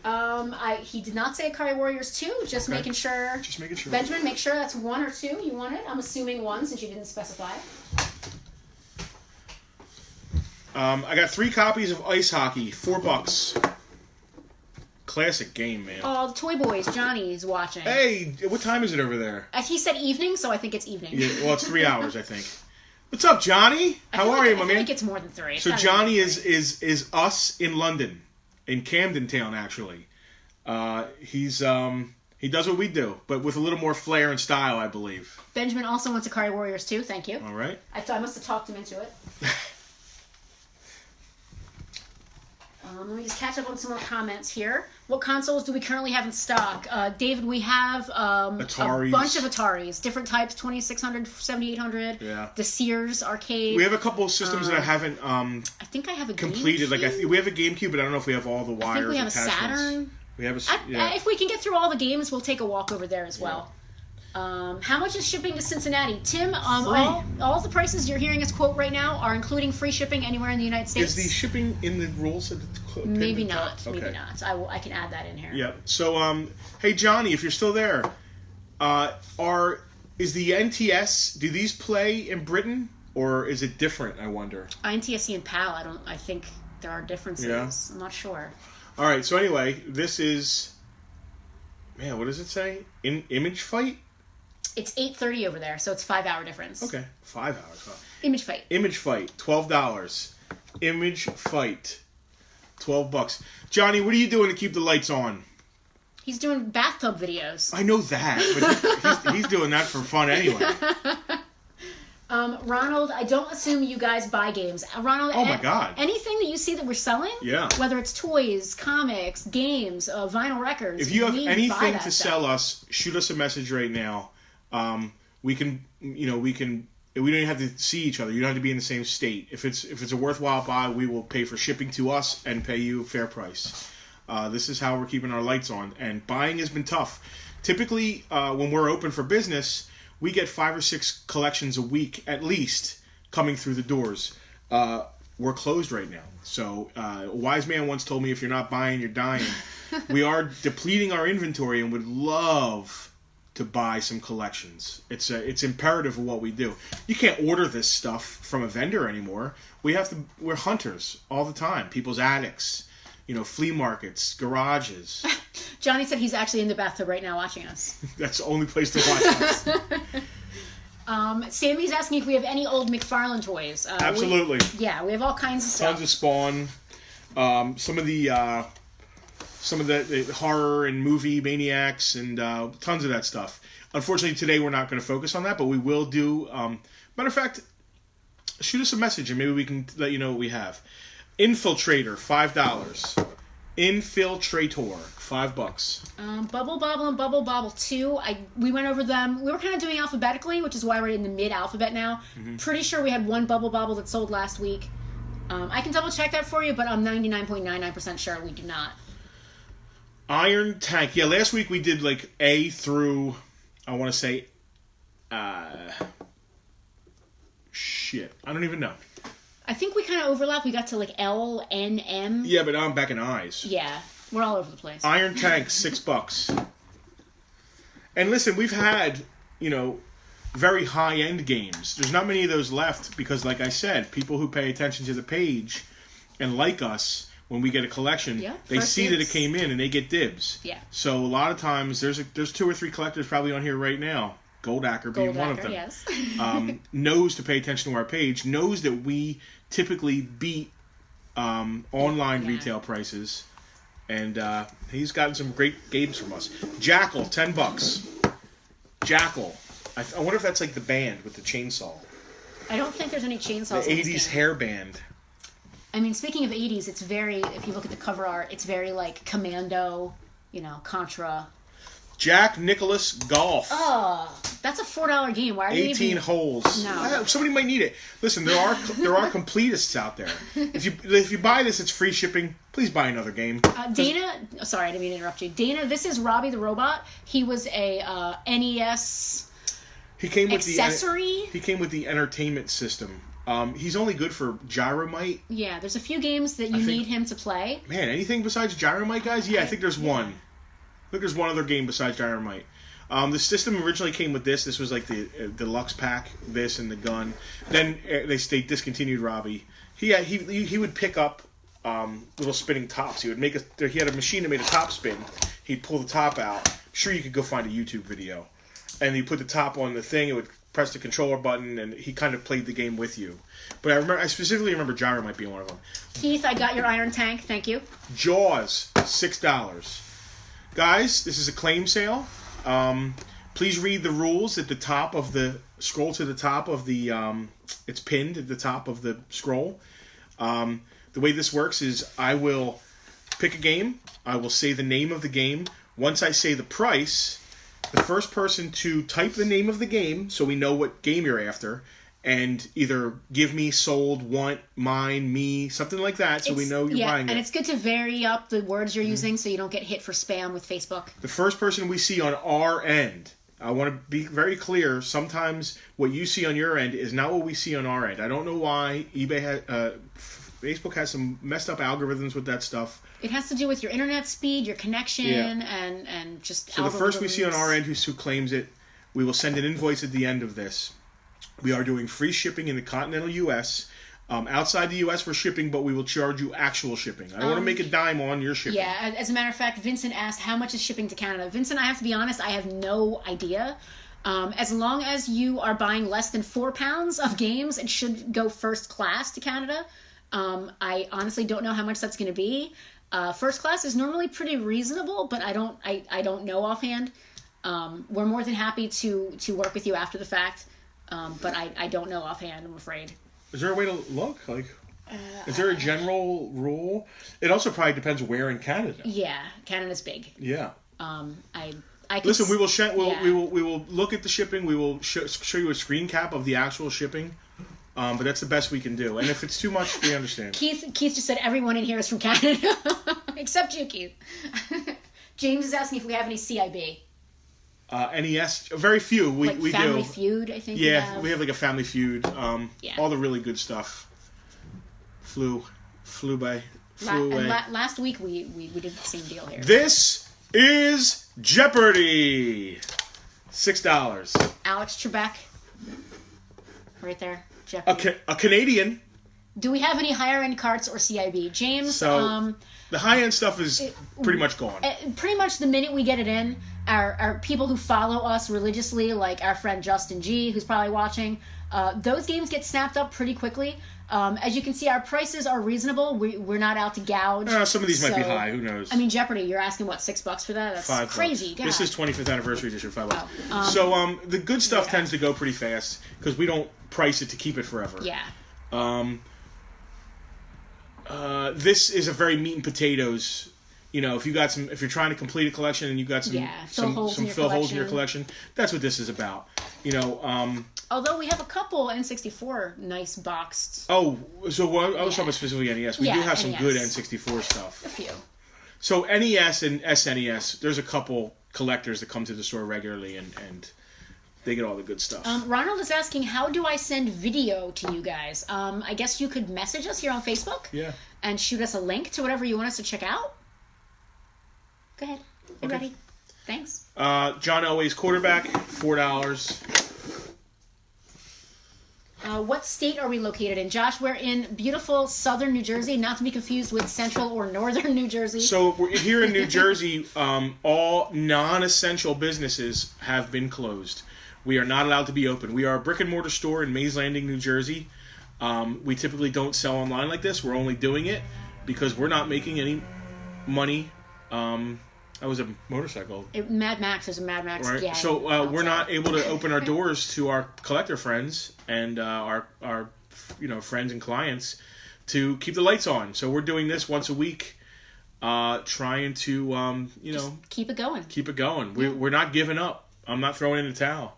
He did not say Akari Warriors 2. Just Okay. making sure. Just making sure. Benjamin, make sure that's 1 or 2 you wanted. I'm assuming 1 since you didn't specify. I got 3 copies of Ice Hockey, $4. Classic game, man. Oh, the Toy Boys. Johnny is watching. Hey, what time is it over there? He said evening, so I think it's evening. Yeah, well, it's 3 hours, I think. What's up, Johnny? How are you, my I man? feel like it's more than 3. So Johnny is us in London, in Camden Town, actually. He does what we do, but with a little more flair and style, I believe. Benjamin also wants Akari Warriors too. Thank you. All right. I must have talked him into it. Let me just catch up on some more comments here. What consoles do we currently have in stock? David, we have Ataris. A bunch of Ataris. Different types, 2600, 7800. Yeah. The Sears arcade. We have a couple of systems that I haven't I think I have a completed. GameCube. Like we have a GameCube, but I don't know if we have all the wires. I think we have a attachments. Saturn. We have a if we can get through all the games, we'll take a walk over there as well. How much is shipping to Cincinnati? Tim, all of the prices you're hearing us quote right now are including free shipping anywhere in the United States. Is the shipping in the rules? Maybe not. Okay. Maybe not. I can add that in here. Yeah. So, hey Johnny, if you're still there, is the NTS? Do these play in Britain or is it different? I wonder. NTSC and PAL. I think there are differences. Yeah. I'm not sure. All right. So anyway, this is. Man, what does it say? Image Fight. It's 8:30 over there, so it's 5-hour difference. Okay, 5 hours. Huh? Image Fight. Image Fight, $12. Image Fight, $12. Johnny, what are you doing to keep the lights on? He's doing bathtub videos. I know that, but he's doing that for fun anyway. Ronald, I don't assume you guys buy games. Ronald, oh my God. Anything that you see that we're selling, yeah, whether it's toys, comics, games, vinyl records. If you have anything to stuff. sell us, shoot us a message right now. We can. We don't even have to see each other. You don't have to be in the same state. If it's a worthwhile buy, we will pay for shipping to us and pay you a fair price. This is how we're keeping our lights on. And buying has been tough. Typically, when we're open for business, we get 5 or 6 collections a week at least coming through the doors. We're closed right now. So a wise man once told me, if you're not buying, you're dying. We are depleting our inventory and would love to buy some collections. It's imperative of what we do. You can't order this stuff from a vendor anymore. We're hunters all the time. People's attics, flea markets, garages. Johnny said he's actually in the bathtub right now watching us. That's the only place to watch us. Sammy's asking if we have any old McFarlane toys. Absolutely. We have all kinds of stuff. Tons of Spawn. Some of the horror and movie maniacs and tons of that stuff. Unfortunately, today we're not going to focus on that, but we will do. Matter of fact, shoot us a message and maybe we can let you know what we have. Infiltrator, $5. Infiltrator, $5. Bubble Bobble and Bubble Bobble 2. We went over them. We were kind of doing alphabetically, which is why we're in the mid-alphabet now. Mm-hmm. Pretty sure we had one Bubble Bobble that sold last week. I can double check that for you, but I'm 99.99% sure we do not. Iron Tank. Yeah, last week we did like A through, I want to say, shit. I don't even know. I think we kind of overlap. We got to like L, N, M. Yeah, but now I'm back in I's. Yeah, we're all over the place. Iron Tank, $6. And listen, we've had, very high-end games. There's not many of those left because, like I said, people who pay attention to the page and like us, when we get a collection, they see that it came in and they get dibs. Yeah. So a lot of times there's 2 or 3 collectors probably on here right now. Goldacker being one of them. Yes. Knows to pay attention to our page. Knows that we typically beat online retail prices, and he's gotten some great games from us. Jackal, $10. Jackal. I wonder if that's like the band with the chainsaw. I don't think there's any chainsaws. The 80s hair band. I mean, speaking of 80s, it's very, if you look at the cover art, it's very like Commando, Contra. Jack Nicklaus Golf. Oh, that's a $4 game. Why are 18 holes. No. Somebody might need it. Listen, there are completists out there. If you buy this, it's free shipping. Please buy another game. Dana, sorry, I didn't mean to interrupt you. Dana, this is Robbie the Robot. He was a NES. He came with accessory. He came with the entertainment system. He's only good for Gyromite. Yeah, there's a few games that you need him to play. Man, anything besides Gyromite, guys? Yeah, I think there's one. I think there's one other game besides Gyromite. The system originally came with this. This was like the deluxe pack. This and the gun. Then they discontinued Robbie. He would pick up little spinning tops. He had a machine that made a top spin. He'd pull the top out. I'm sure you could go find a YouTube video. And he put the top on the thing. It would press the controller button, and he kind of played the game with you. But I specifically remember Gyromite being one of them. Keith, I got your iron tank. Thank you. Jaws, $6. Guys, this is a claim sale. Please read the rules at the top of the scroll to the top of the. It's pinned at the top of the scroll. The way this works is I will pick a game. I will say the name of the game. Once I say the price, the first person to type the name of the game, so we know what game you're after, and either give me, sold, want, mine, me, something like that, so we know you're buying it. And it's good to vary up the words you're using so you don't get hit for spam with Facebook. The first person we see on our end, I want to be very clear, sometimes what you see on your end is not what we see on our end. I don't know why Facebook has some messed up algorithms with that stuff. It has to do with your internet speed, your connection, and just So the first we see on our end who claims it, we will send an invoice at the end of this. We are doing free shipping in the continental U.S. Outside the U.S. we're shipping, but we will charge you actual shipping. I don't want to make a dime on your shipping. Yeah, as a matter of fact, Vincent asked how much is shipping to Canada. Vincent, I have to be honest, I have no idea. As long as you are buying less than 4 pounds of games, it should go first class to Canada. I honestly don't know how much that's going to be. First class is normally pretty reasonable, but I don't know offhand. We're more than happy to work with you after the fact, but I don't know offhand, I'm afraid. Is there a way to look? Is there a general rule? It also probably depends where in Canada. Yeah, Canada's big. Yeah. Listen, we will look at the shipping. We will show you a screen cap of the actual shipping. But that's the best we can do. And if it's too much, we understand. Keith just said everyone in here is from Canada. Except you, Keith. James is asking if we have any CIB. NES, very few. We do. Family Feud, I think. Yeah, we have like a Family Feud. All the really good stuff. Flew away. Last week we did the same deal here. This is Jeopardy! $6. Alex Trebek. Right there. Jeopardy. A Canadian. Do we have any higher end carts or CIB? James, the high end stuff is pretty much gone. Pretty much the minute we get it in, our people who follow us religiously, like our friend Justin G, who's probably watching, those games get snapped up pretty quickly. As you can see, our prices are reasonable. We're not out to gouge. Some of these might be high. Who knows? I mean, Jeopardy, you're asking, what, $6 for that? That's $5. Crazy. God. This is 25th anniversary edition, $5. Wow. So the good stuff tends to go pretty fast because we don't price it to keep it forever. Yeah. This is a very meat and potatoes. You know, if you're trying to complete a collection and you've got some fill holes in your collection, that's what this is about. You know. Although we have a couple N64 nice boxed. Oh, so I was talking about specifically NES. We do have some NES. good N64 stuff. A few. So NES and SNES, there's a couple collectors that come to the store regularly, and they get all the good stuff. Ronald is asking, how do I send video to you guys? I guess you could message us here on Facebook. Yeah. And shoot us a link to whatever you want us to check out. Go ahead. You ready? Thanks. John Elway's quarterback, $4. What state are we located in? Josh, we're in beautiful southern New Jersey, not to be confused with central or northern New Jersey. So we're here in New Jersey. All non-essential businesses have been closed. We are not allowed to be open. We are a brick-and-mortar store in Mays Landing, New Jersey. We typically don't sell online like this. We're only doing it because we're not making any money. That was a motorcycle. Mad Max is a Mad Max. Right. Yeah. So we're not able to open our doors to our collector friends and our friends and clients to keep the lights on. So we're doing this once a week, trying to just keep it going. Keep it going. We're not giving up. I'm not throwing in the towel.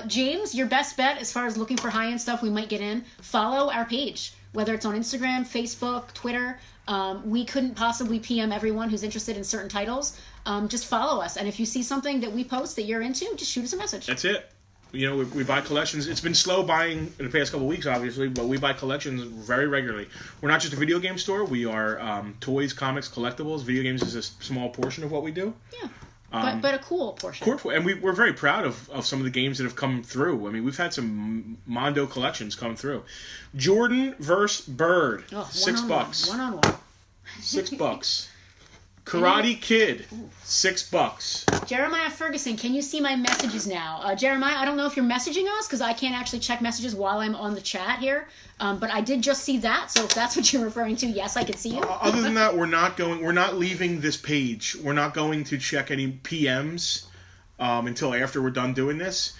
James, your best bet as far as looking for high-end stuff we might get in, follow our page, whether it's on Instagram, Facebook, Twitter. We couldn't possibly PM everyone who's interested in certain titles. Just follow us. And if you see something that we post that you're into, just shoot us a message. That's it. We buy collections. It's been slow buying in the past couple of weeks, obviously, but we buy collections very regularly. We're not just a video game store. We are toys, comics, collectibles. Video games is a small portion of what we do. Yeah, but a cool portion. And we're very proud of some of the games that have come through. I mean, we've had some Mondo collections come through. Jordan vs. Bird, $6. One-on-one. $6. Karate Kid, $6. Jeremiah Ferguson, can you see my messages now? Jeremiah, I don't know if you're messaging us because I can't actually check messages while I'm on the chat here. But I did just see that, so if that's what you're referring to, yes, I can see you. Other than that, we're not leaving this page. We're not going to check any PMs until after we're done doing this.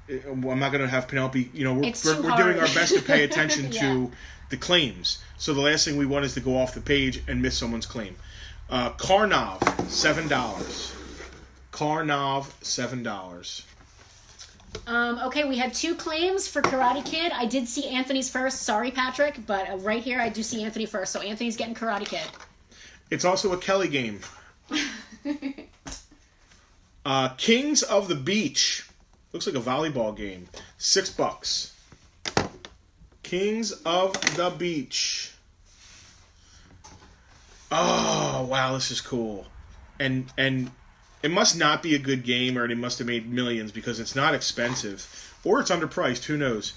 I'm not going to have Penelope. We're doing our best to pay attention to the claims. So the last thing we want is to go off the page and miss someone's claim. Karnov, $7. Karnov, $7. Okay, we had 2 claims for Karate Kid. I did see Anthony's first. Sorry, Patrick, but right here I do see Anthony first. So Anthony's getting Karate Kid. It's also a Kelly game. Kings of the Beach. Looks like a volleyball game. $6. Kings of the Beach. Oh, wow, this is cool. And it must not be a good game, or they must have made millions because it's not expensive. Or it's underpriced, who knows.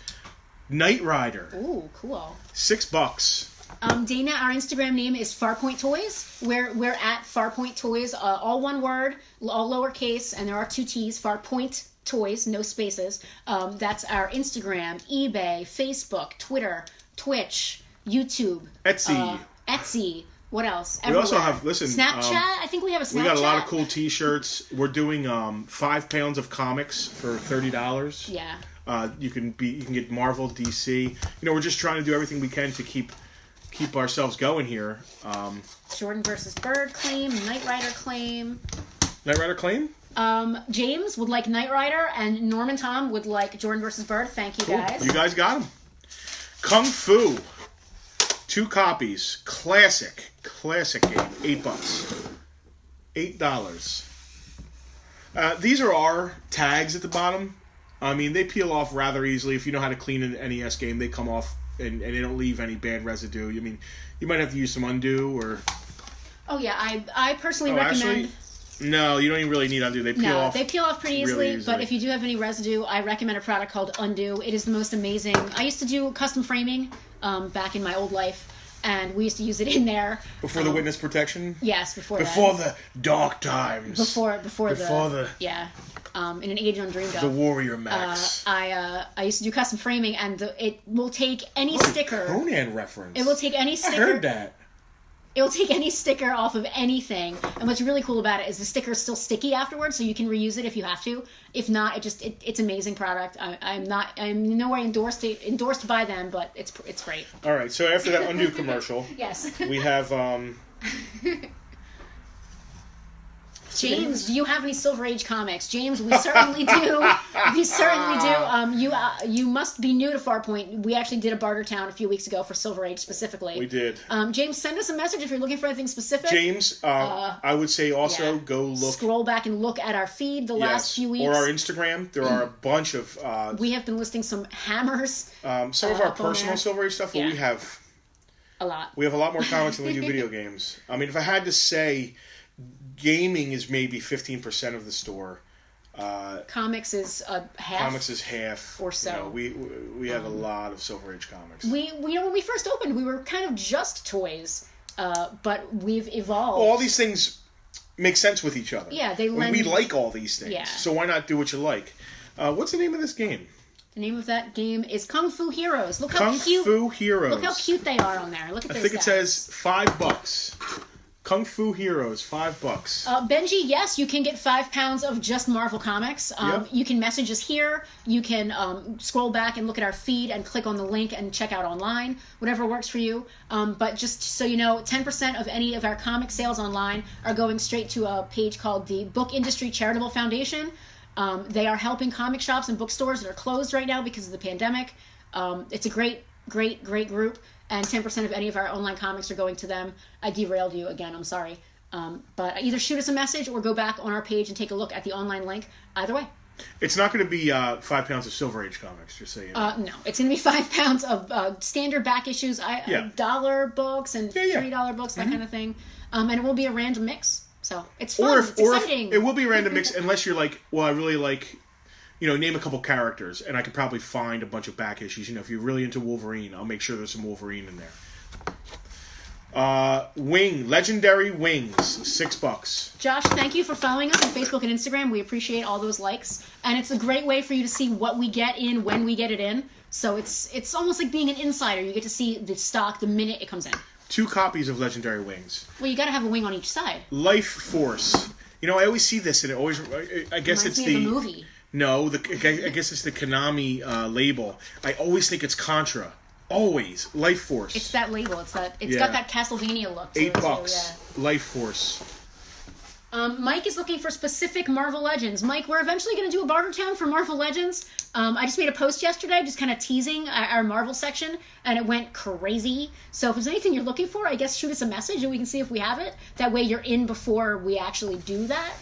Knight Rider. Ooh, cool. $6. Dana, our Instagram name is Farpoint Toys. We're at Farpoint Toys, all one word, all lowercase, and there are 2 T's, Farpoint Toys, no spaces. That's our Instagram, eBay, Facebook, Twitter, Twitch, YouTube. Etsy. What else? Everywhere. We also have, Snapchat. I think we have a Snapchat. We got a lot of cool T-shirts. We're doing 5 pounds of comics for $30. Yeah. You can get Marvel, DC. We're just trying to do everything we can to keep ourselves going here. Jordan versus Bird claim, Knight Rider claim. Knight Rider claim? James would like Knight Rider, and Norman Tom would like Jordan versus Bird. Thank you, guys. You guys got them. Kung Fu. 2 copies. Classic game. $8. $8. These are our tags at the bottom. I mean, they peel off rather easily. If you know how to clean an NES game, they come off and they don't leave any bad residue. I mean, you might have to use some undo or... Oh, yeah. I personally recommend... Actually, no, you don't even really need undo. They peel off. They peel off pretty easily, but if you do have any residue, I recommend a product called Undo. It is the most amazing. I used to do custom framing back in my old life, and we used to use it in there. Before the witness protection? Yes, before the dark times. Before the... Yeah. In an age undreamed of. The Warrior Max. I used to do custom framing, and it will take any sticker. Conan reference. It will take any sticker. I heard that. It will take any sticker off of anything, and what's really cool about it is the sticker is still sticky afterwards, so you can reuse it if you have to. If not, it's amazing product. I'm nowhere endorsed by them, but it's great. All right, so after that Undo commercial, yes, we have. James, do you have any Silver Age comics? James, we certainly do. We certainly do. You must be new to Farpoint. We actually did a Bartertown a few weeks ago for Silver Age specifically. We did. James, send us a message if you're looking for anything specific. James, I would say also go look. Scroll back and look at our feed the last few weeks. Or our Instagram. There are a bunch of... we have been listing some hammers. Some of our personal Silver Age stuff, but we have... A lot. We have a lot more comics than we do video games. I mean, if I had to say... Gaming is maybe 15% of the store. Comics is half. Comics is half or so. We have a lot of Silver Age comics. When we first opened, we were kind of just toys, but we've evolved. Well, all these things make sense with each other. Yeah, they lend... We like all these things, so why not do what you like? What's the name of this game? The name of that game is Kung Fu Heroes. Look how cute. Kung Fu Heroes. Look how cute they are on there. Look at their I think it says $5. Kung Fu Heroes, $5. Benji, yes, you can get 5 pounds of just Marvel comics. You can message us here. You can scroll back and look at our feed and click on the link and check out online, whatever works for you. But just so you know, 10% of any of our comic sales online are going straight to a page called the Book Industry Charitable Foundation. They are helping comic shops and bookstores that are closed right now because of the pandemic. It's a great group. And 10% of any of our online comics are going to them. I derailed you again, I'm sorry. But either shoot us a message or go back on our page and take a look at the online link. Either way. It's not going to be 5 pounds of Silver Age comics, just so you know. No, it's going to be 5 pounds of standard back issues, $1 books and $3 books, that kind of thing. And it will be a random mix. So it's fun. It's exciting. It will be a random mix unless you're like, well, I really like, name a couple characters, and I could probably find a bunch of back issues. If you're really into Wolverine, I'll make sure there's some Wolverine in there. Legendary Wings, $6. Josh, thank you for following us on Facebook and Instagram. We appreciate all those likes, and it's a great way for you to see what we get in when we get it in. So it's almost like being an insider. You get to see the stock the minute it comes in. 2 copies of Legendary Wings. Well, you got to have a wing on each side. Life Force. I always see this, and it always. I guess Reminds it's me the of a movie. No, I guess it's the Konami label. I always think it's Contra. Always. Life Force. It's that label. It's got that Castlevania look. $8. Life Force. Mike is looking for specific Marvel Legends. Mike, we're eventually going to do a Bartertown for Marvel Legends. I just made a post yesterday just kind of teasing our Marvel section, and it went crazy. So if there's anything you're looking for, I guess shoot us a message and we can see if we have it. That way you're in before we actually do that.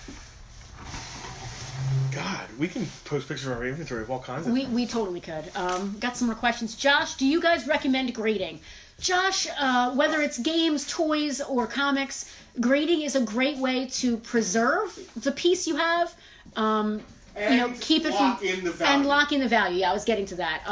God, we can post pictures of our inventory of all kinds of things. We totally could. Got some more questions. Josh, do you guys recommend grading? Josh, whether it's games, toys, or comics, grading is a great way to preserve the piece you have. Keep it and lock in the value. Yeah, I was getting to that.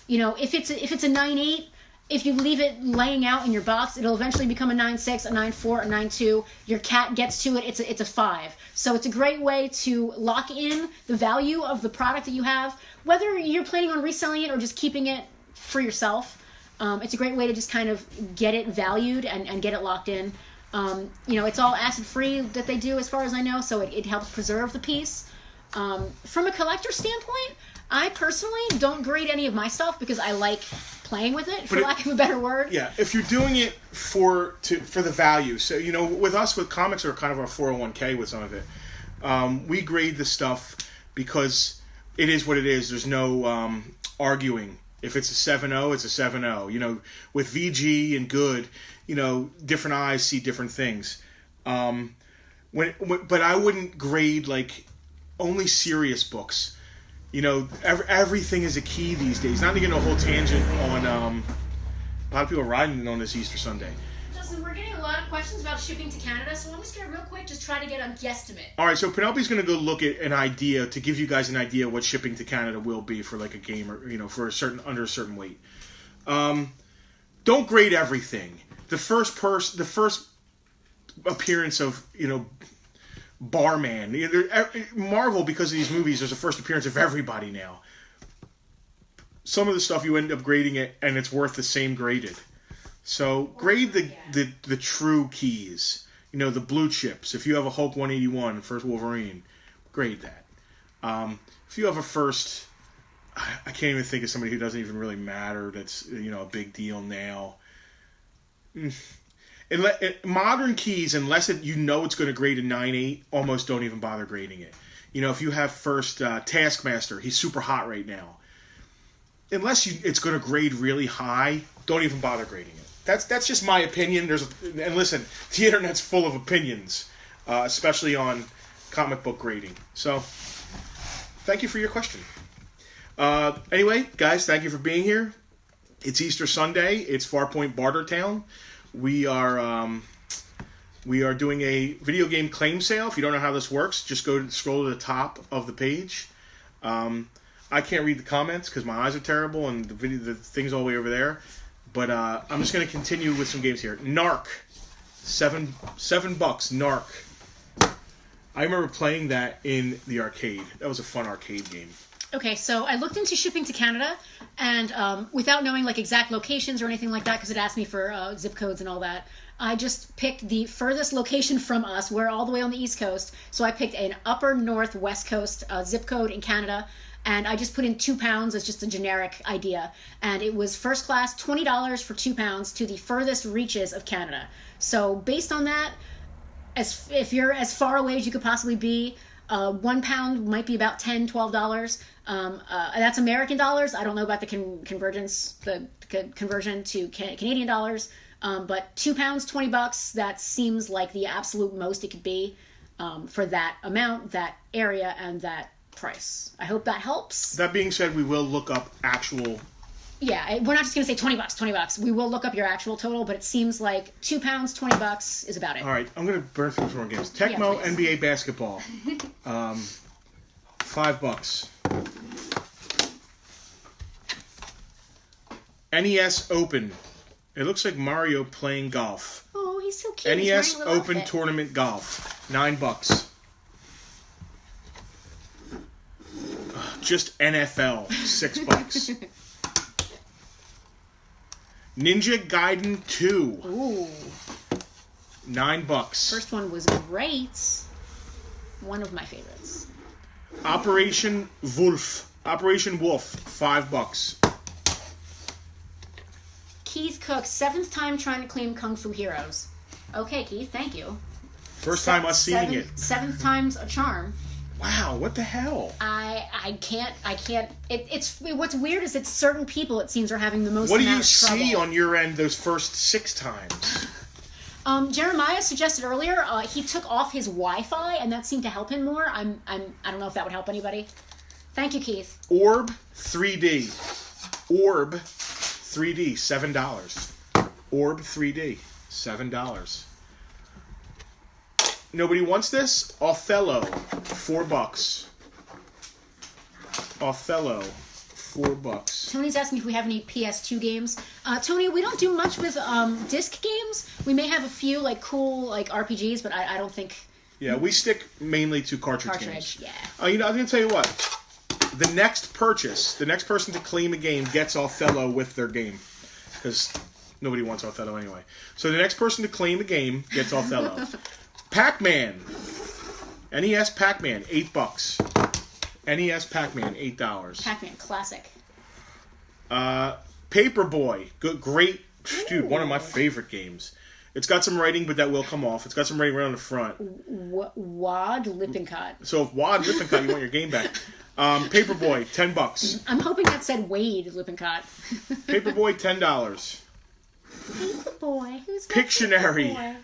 If it's a 9.8. If you leave it laying out in your box, it'll eventually become a 9.6, a 9.4, a 9.2. Your cat gets to it, it's a 5. So it's a great way to lock in the value of the product that you have, whether you're planning on reselling it or just keeping it for yourself. It's a great way to just kind of get it valued and get it locked in. It's all acid-free that they do as far as I know, so it helps preserve the piece. From a collector standpoint, I personally don't grade any of my stuff because I like playing with it, for lack of a better word. Yeah, if you're doing it for the value. So, with us, with comics are kind of our 401k with some of it. We grade the stuff because it is what it is. There's no arguing. If it's a 7.0, it's a 7.0. With VG and good, different eyes see different things. But I wouldn't grade like only serious books. Everything is a key these days. Not to get a whole tangent on a lot of people riding on this Easter Sunday. Justin, we're getting a lot of questions about shipping to Canada, so I'm just going to real quick just try to get a guesstimate. All right, so Penelope's going to go look at an idea to give you guys an idea what shipping to Canada will be for like a game or for under a certain weight. Don't grade everything. The first appearance of Barman. Marvel, because of these movies, there's a first appearance of everybody now. Some of the stuff you end up grading it, and it's worth the same graded. So grade the true keys. The blue chips. If you have a Hulk 181, first Wolverine, grade that. If you have a first, I can't even think of somebody who doesn't even really matter. That's a big deal now. Modern keys, unless it's going to grade a 9.8, almost don't even bother grading it. If you have first Taskmaster, he's super hot right now. Unless it's going to grade really high, don't even bother grading it. That's just my opinion. And listen, the internet's full of opinions, especially on comic book grading. So, thank you for your question. Anyway, guys, thank you for being here. It's Easter Sunday. It's Farpoint Bartertown. We are doing a video game claim sale. If you don't know how this works, just scroll to the top of the page. I can't read the comments because my eyes are terrible and the thing's all the way over there. But I'm just going to continue with some games here. Narc, $7. Narc. I remember playing that in the arcade. That was a fun arcade game. Okay, so I looked into shipping to Canada, and without knowing like exact locations or anything like that, because it asked me for zip codes and all that, I just picked the furthest location from us. We're all the way on the East Coast, so I picked an upper north west coast zip code in Canada, and I just put in 2 pounds as just a generic idea, and it was first class, $20 for 2 pounds to the furthest reaches of Canada. So based on that, if you're as far away as you could possibly be, 1 pound might be about $10, $12. That's American dollars. I don't know about the conversion to Canadian dollars. But 2 pounds, $20. That seems like the absolute most it could be for that amount, that area, and that price. I hope that helps. That being said, we will look up actual... Yeah, we're not just going to say $20. We will look up your actual total, but it seems like £2, $20 is about it. All right, I'm going to burn through some more games. Tecmo NBA Basketball. $5. NES Open. It looks like Mario playing golf. Oh, he's so cute. NES Open Tournament Golf. $9. Just NFL. $6. Ninja Gaiden 2. Ooh. $9. First one was great. One of my favorites. Operation Wolf. $5. Keith Cook, 7th time trying to claim Kung Fu Heroes. Okay, Keith, thank you. First time us seeing it. 7th time's a charm. Wow, what the hell? I can't. It's what's weird is it's certain people it seems are having the most. What do you amount of trouble. see on your end those first 6 times? Jeremiah suggested earlier he took off his Wi-Fi and that seemed to help him more. I don't know if that would help anybody. Thank you, Keith. Orb 3D. Orb 3D, $7. Orb 3D, $7. Nobody wants this? Othello, $4. Othello, $4. Tony's asking if we have any PS2 games. Tony, we don't do much with disc games. We may have a few like cool like RPGs, but I don't think. Yeah, we stick mainly to cartridge games. Yeah. I'm going to tell you what. The next person to claim a game gets Othello with their game. Because nobody wants Othello anyway. So the next person to claim a game gets Othello. Pac-Man. NES Pac-Man, $8. NES Pac-Man, $8. Pac-Man, classic. Paperboy. Great. Dude, one of my favorite games. It's got some writing, but that will come off. It's got some writing right on the front. Wad Lippincott. So if Wad Lippincott, you want your game back. Paperboy, $10. I'm hoping that said Wade Lippincott. Paperboy, $10. Paperboy, who's Pictionary. Paperboy?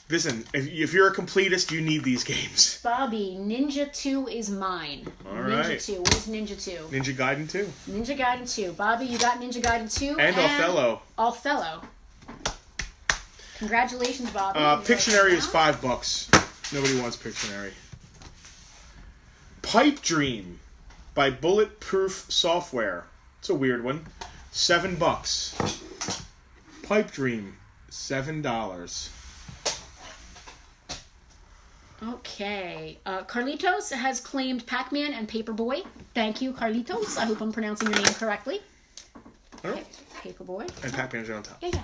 Listen, if you're a completist, you need these games. Bobby, Ninja 2 is mine. All Ninja right. 2. What is Ninja 2? Ninja Gaiden 2. Ninja Gaiden 2. Bobby, you got Ninja Gaiden 2. And Othello. Othello. Congratulations, Bobby. Pictionary is $5. Nobody wants Pictionary. Pipe Dream by Bulletproof Software. It's a weird one. $7. Pipe Dream, $7. Okay. Carlitos has claimed Pac-Man and Paperboy. Thank you, Carlitos. I hope I'm pronouncing your name correctly. Oh. Paperboy. And Pac-Man's on top. Yeah.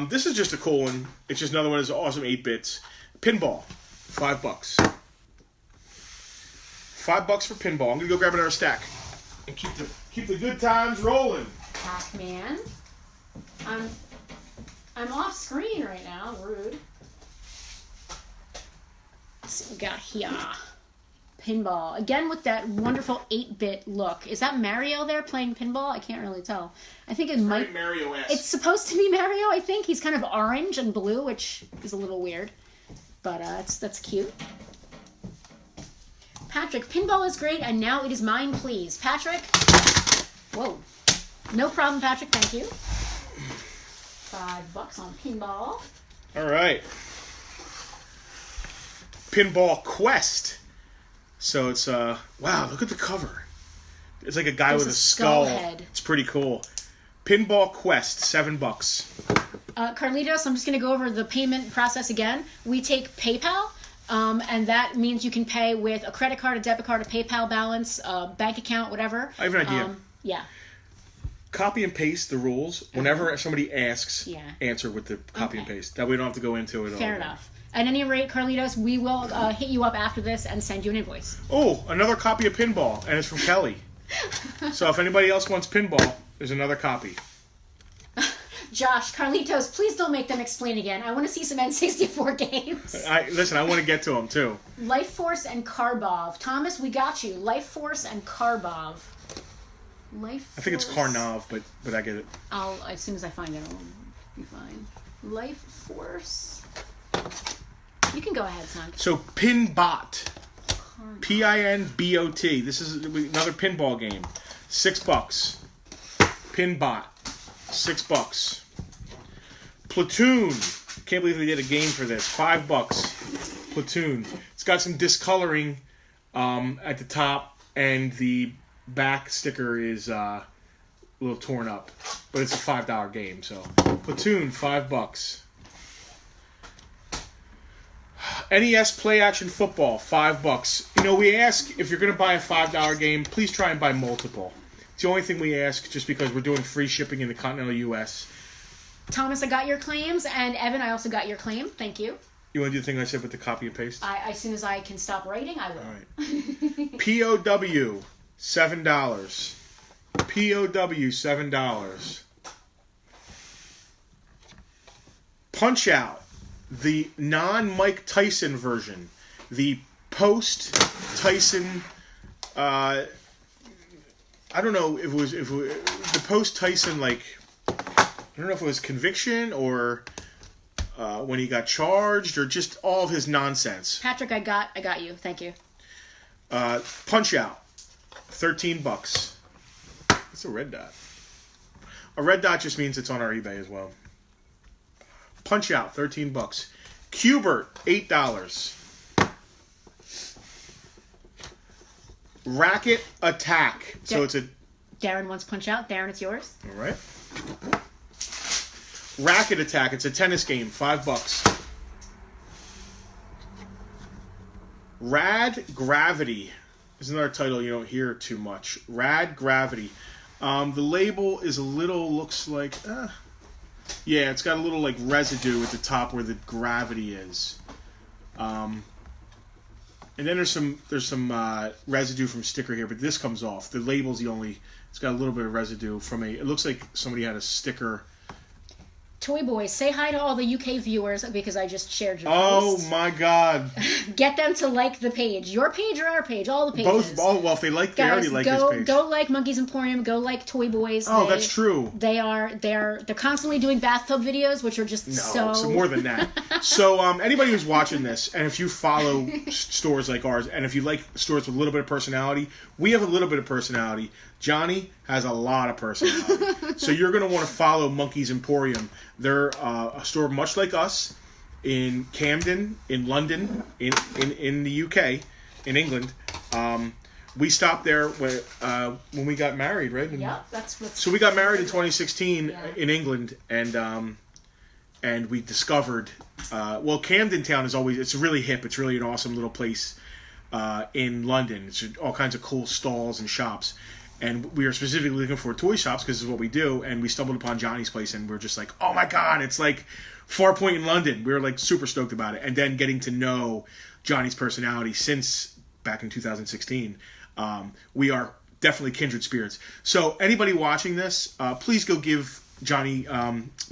This is just a cool one. It's just another one of those awesome 8-bits. Pinball, $5. $5 for pinball. I'm gonna go grab another stack and keep the good times rolling. Pac-Man. I'm off screen right now. Rude. Let's see what we got here. Pinball. Again with that wonderful 8-bit look. Is that Mario there playing pinball? I can't really tell. I think it might... Right, Mario-esque. It's supposed to be Mario, I think. He's kind of orange and blue, which is a little weird. But that's cute. Patrick, pinball is great, and now it is mine, please. Patrick? Whoa. No problem, Patrick. Thank you. $5 on pinball. All right. Pinball Quest. So it's wow, look at the cover. It's like a guy with a skull head. It's pretty cool. Pinball Quest, $7. Carlitos, I'm just going to go over the payment process again. We take PayPal, and that means you can pay with a credit card, a debit card, a PayPal balance, a bank account, whatever. I have an idea. Yeah. Copy and paste the rules. Whenever somebody asks, answer with the copy and paste. That way we don't have to go into it all. Fair enough. At any rate, Carlitos, we will hit you up after this and send you an invoice. Oh, another copy of Pinball, and it's from Kelly. So if anybody else wants Pinball, there's another copy. Josh, Carlitos, please don't make them explain again. I want to see some N64 games. Listen, I want to get to them, too. Life Force and Karbov. Thomas, we got you. Life Force and Karbov. I think it's Karnov, but I get it. As soon as I find it, I'll be fine. Life Force. You can go ahead, son. So, Pinbot. Pinbot. This is another pinball game. $6. Pinbot. $6. Platoon. Can't believe they did a game for this. $5. Platoon. It's got some discoloring at the top, and the back sticker is a little torn up. But it's a $5 game, so. Platoon, $5. NES Play Action Football, $5. You know, we ask if you're going to buy a $5 game, please try and buy multiple. It's the only thing we ask, just because we're doing free shipping in the continental U.S. Thomas, I got your claims, and Evan, I also got your claim. Thank you. You want to do the thing I said with the copy and paste? As soon as I can stop writing, I will. All right. POW, $7. POW, $7. Punch Out, the non-Mike Tyson version, the post-Tyson. I don't know if it was the post-Tyson, like, I don't know if it was conviction or when he got charged or just all of his nonsense. Patrick, I got you. Thank you. Punch Out, $13. It's a red dot. A red dot just means it's on our eBay as well. Punch Out, $13. Cubert, $8. Racket Attack. So it's a... Darren wants Punch Out. Darren, it's yours. All right. Racket Attack. It's a tennis game. $5. Rad Gravity. This is another title you don't hear too much. Rad Gravity. The label is a little, looks like... yeah, it's got a little like residue at the top where the gravity is. And then there's some residue from sticker here, but this comes off. The label's the only. It's got a little bit of residue from a. It looks like somebody had a sticker. Toy Boys, say hi to all the UK viewers because I just shared your Oh post. my God! Get them to like the page, your page or our page, all the pages. Both. Oh well, if they like, they already like this page. Go like Monkey's Emporium. Go like Toy Boys. Oh, that's true. They're constantly doing bathtub videos, which are just so more than that. So anybody who's watching this, and if you follow stores like ours, and if you like stores with a little bit of personality, we have a little bit of personality. Johnny has a lot of personality. So you're going to want to follow Monkey's Emporium. They're a store much like us in Camden, in London, in the UK, in England. We stopped there when we got married, right? Yep, that's what. So we got married in 2016 in England, and we discovered. Well, Camden Town it's really hip. It's really an awesome little place in London. It's all kinds of cool stalls and shops. And we were specifically looking for toy shops because this is what we do. And we stumbled upon Johnny's place, and we're just like, oh my God, it's like Farpoint in London. We were like super stoked about it. And then getting to know Johnny's personality since back in 2016, we are definitely kindred spirits. So anybody watching this, please go give Johnny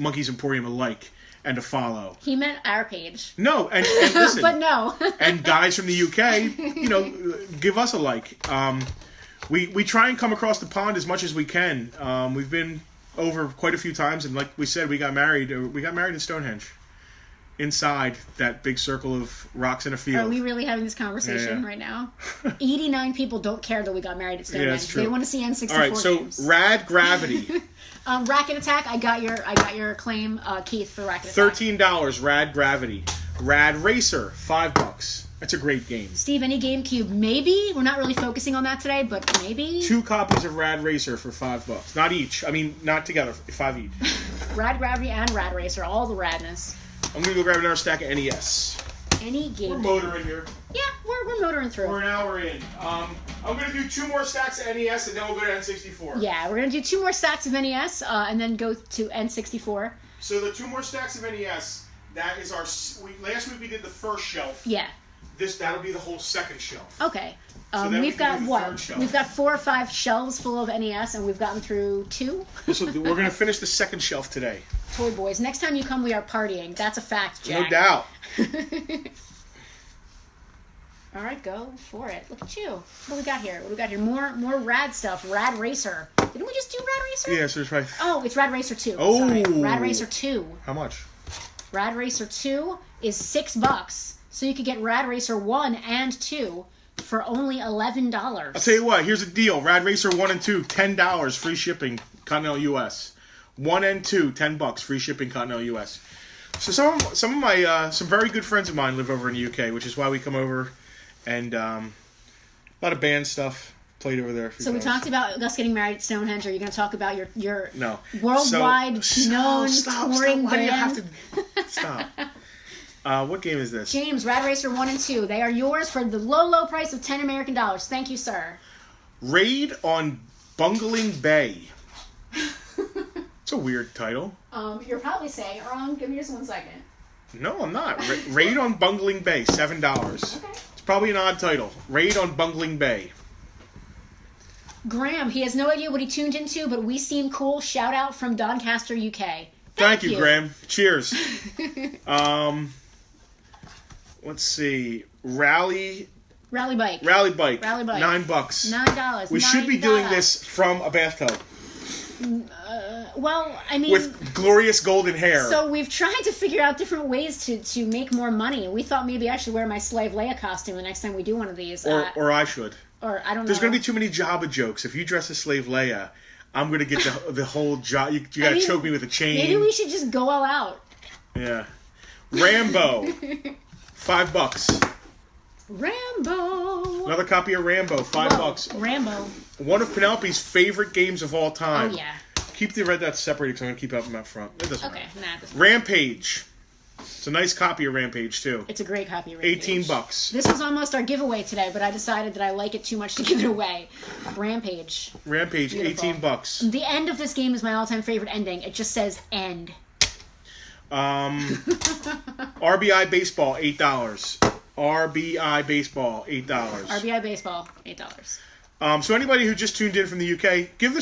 Monkey's Emporium a like and a follow. He meant our page. No, and listen. But no. And guys from the UK, give us a like. We try and come across the pond as much as we can. We've been over quite a few times, and like we said, we got married. We got married in Stonehenge, inside that big circle of rocks in a field. Are we really having this conversation right now? 89 people don't care that we got married at Stonehenge. Yeah, that's true. They want to see N64 All right, so games. Rad Gravity. Racket Attack. I got your claim, Keith, for Racket Attack. $13. Rad Gravity. Rad Racer. $5. That's a great game. Steve, any GameCube? Maybe. We're not really focusing on that today, but maybe. 2 copies of Rad Racer for $5. Not each. I mean, not together. 5 each. Rad Gravity and Rad Racer. All the radness. I'm going to go grab another stack of NES. Any game. We're motoring here. Yeah, we're motoring through. We're an hour in. I'm going to do 2 more stacks of NES, and then we'll go to N64. Yeah, we're going to do 2 more stacks of NES, and then go to N64. So the 2 more stacks of NES, that is our... last week we did the first shelf. Yeah. That'll be the whole second shelf. Okay. So we've got what? We've got 4 or 5 shelves full of NES, and we've gotten through 2. So we're going to finish the second shelf today. Toy Boys. Next time you come, we are partying. That's a fact, Jack. No doubt. All right, go for it. Look at you. What do we got here? More rad stuff. Rad Racer. Didn't we just do Rad Racer? Yeah, so there's right. Oh, it's Rad Racer 2. Oh. Sorry. Rad Racer 2. How much? Rad Racer 2 is $6. So you could get Rad Racer 1 and 2 for only $11. I'll tell you what. Here's a deal. Rad Racer 1 and 2, $10, free shipping, Continental U.S. 1 and 2, $10, free shipping, Continental U.S. So some of my some very good friends of mine live over in the UK, which is why we come over, and a lot of band stuff played over there. So we talked about us getting married at Stonehenge. Are you going to talk about your no worldwide known touring Why do you have band? to stop? What game is this? James, Rad Racer 1 and 2. They are yours for the low price of $10 American. Thank you, sir. Raid on Bungling Bay. It's a weird title. You're probably saying it wrong. Give me just 1 second. No, I'm not. Raid on Bungling Bay, $7. Okay. It's probably an odd title. Raid on Bungling Bay. Graham, he has no idea what he tuned into, but we seem cool. Shout out from Doncaster, UK. Thank you, Graham. Cheers. Let's see. Rally Bike. $9. $9. We should be doing this from a bathtub. Well, I mean, with glorious golden hair. So we've tried to figure out different ways to make more money. We thought maybe I should wear my Slave Leia costume the next time we do one of these. Or I should. Or I don't know. There's going to be too many Jabba jokes. If you dress as Slave Leia, I'm going to get the whole job. You got to choke me with a chain. Maybe we should just go all out. Yeah. Rambo. $5. Rambo. Another copy of Rambo. $5. Rambo. One of Penelope's favorite games of all time. Oh, yeah. Keep the red dots separated because I'm going to keep them out front. It doesn't matter. Okay, nah. Rampage. It's a nice copy of Rampage, too. It's a great copy of Rampage. $18. This was almost our giveaway today, but I decided that I like it too much to give it away. Rampage. Beautiful. $18. The end of this game is my all-time favorite ending. It just says end. RBI Baseball, $8. RBI Baseball, $8. RBI Baseball, $8. So anybody who just tuned in from the UK, give